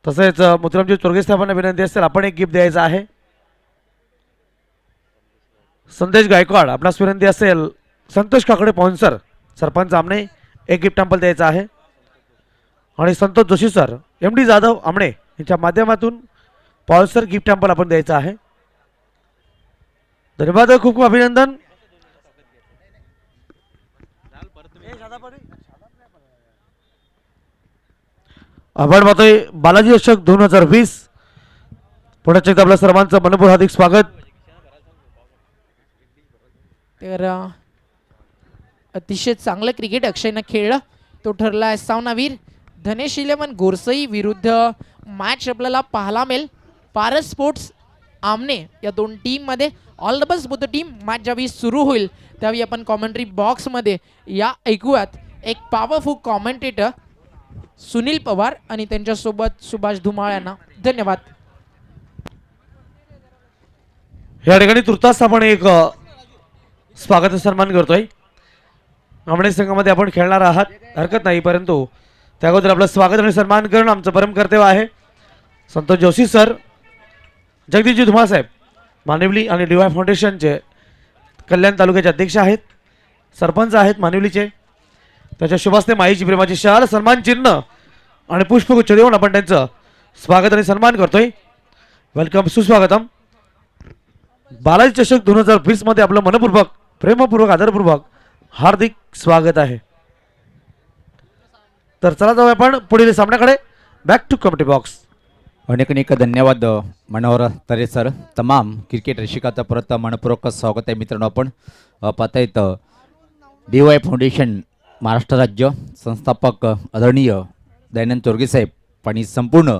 तसेच मोतीरामजी चोरगे साहेबांना विनंती असेल आपण एक गिफ्ट द्यायचा आहे. संदेश गायकवाड आपणास विनंती असेल संतोष काकडे पॉन्सर सरपंच आमने एक गिफ्ट टॅम्पल द्यायचा आहे. आणि संतोष जोशी सर MD जाधव आमणे यांच्या माध्यमातून पॉल्सर गिफ्ट टॅम्पल आपण द्यायचा आहे. धन्यवाद, खूप खूप अभिनंदन. आपण पाहतोय बालाजी चषक 2020 पुन्हा एकदा आपल्या सर्वांचं मनपूर्वक हार्दिक स्वागत. तर अतिशय चांगलं क्रिकेट अक्षयनं खेळलं. तो ठरला आहे सामनावीर. धनेश 11 गोरसई विरुद्ध मॅच आपल्याला पाहायला मिळेल पारस स्पोर्ट्स आमने या 2 टीममध्ये. All the best both the team. Match ज्यावेळी सुरू होईल त्यावेळी आपण कॉमेंट्री बॉक्समध्ये या ऐकूयात एक पॉवरफुल कॉमेंटेटर सुनील पवार आणि त्यांच्यासोबत सुभाष धुमाळ यांना. धन्यवाद. या ठिकाणी तुर्तास आपण एक स्वागत सन्मान करतोय. आमणे संघामध्ये आपण खेळणार आहात हरकत नाही, परंतु त्या अगोदर आपलं स्वागत आणि सन्मान करणं आमचं परम कर्तव्य आहे. संतोष जोशी सर, जगदीशजी धुमाळ साहेब मानिवली आणि DY फाउंडेशनचे कल्याण तालुक्याचे अध्यक्ष आहेत, सरपंच आहेत मानिवलीचे. त्याच्या शुभास्ते माईची प्रेमाची शाल सन्मान चिन्ह आणि पुष्पगुच्छ देऊन आपण त्यांचं स्वागत आणि सन्मान करतोय. वेलकम, सुस्वागतम. बालाजी चषक 2020 मध्ये आपलं मनपूर्वक प्रेमपूर्वक आदरपूर्वक हार्दिक स्वागत आहे. तर चला जाऊया आपण पुढील सामन्याकडे. Back to committee box. अनेक धन्यवाद मनोहर तरे सर. तमाम क्रिकेट रसिकाचं परत मनपूर्वक स्वागत आहे मित्रांनो. आपण पाहतायत DY फाउंडेशन महाराष्ट्र राज्य संस्थापक आदरणीय दयानंद चोरगे साहेब आणि संपूर्ण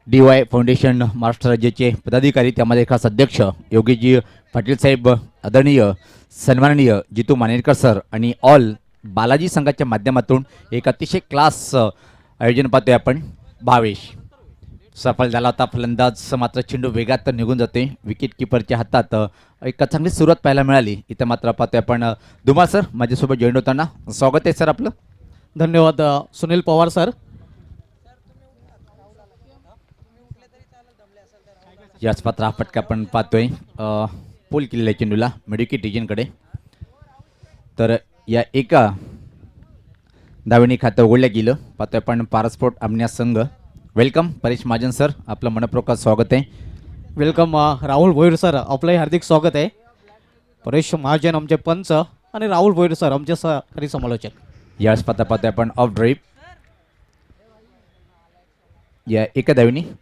DY फाउंडेशन महाराष्ट्र राज्याचे पदाधिकारी, त्यामध्ये खास अध्यक्ष योगीजी पाटील साहेब, आदरणीय सन्माननीय जितू मानेरकर सर आणि ऑल बालाजी संघाच्या माध्यमातून एक अतिशय क्लास आयोजन पाहतोय आपण. भावेश सफल झाला होता. फलंदाज मात्र चेंडू वेगात निघून जाते. विकेट किपरच्या हातात एक चांगली सुरुवात पाहायला मिळाली. इथं मात्र पाहतोय आपण धुमाळ सर माझ्यासोबत जॉईन होताना. स्वागत आहे सर आपलं. धन्यवाद सुनील पवार सर. याच पात्र हा फटका आपण पाहतोय पोल केलेल्या चेंडूला मिडविकेट रिजनकडे. तर या एका धावेने खातं उघडलं गेलं. पाहतोय आपण पारस्पोर्ट आमन्या संघ. वेलकम परेश महाजन सर, आपलं मनपूर्वक स्वागत आहे. वेलकम राहुल भोईर सर, आपलंही हार्दिक स्वागत आहे. परेश महाजन आमचे पंच आणि राहुल भोईर सर आमचे सहकारी समालोचक. यावेळेस पाहता पाहता आपण ऑफ ड्राईव्ह या एका धावेने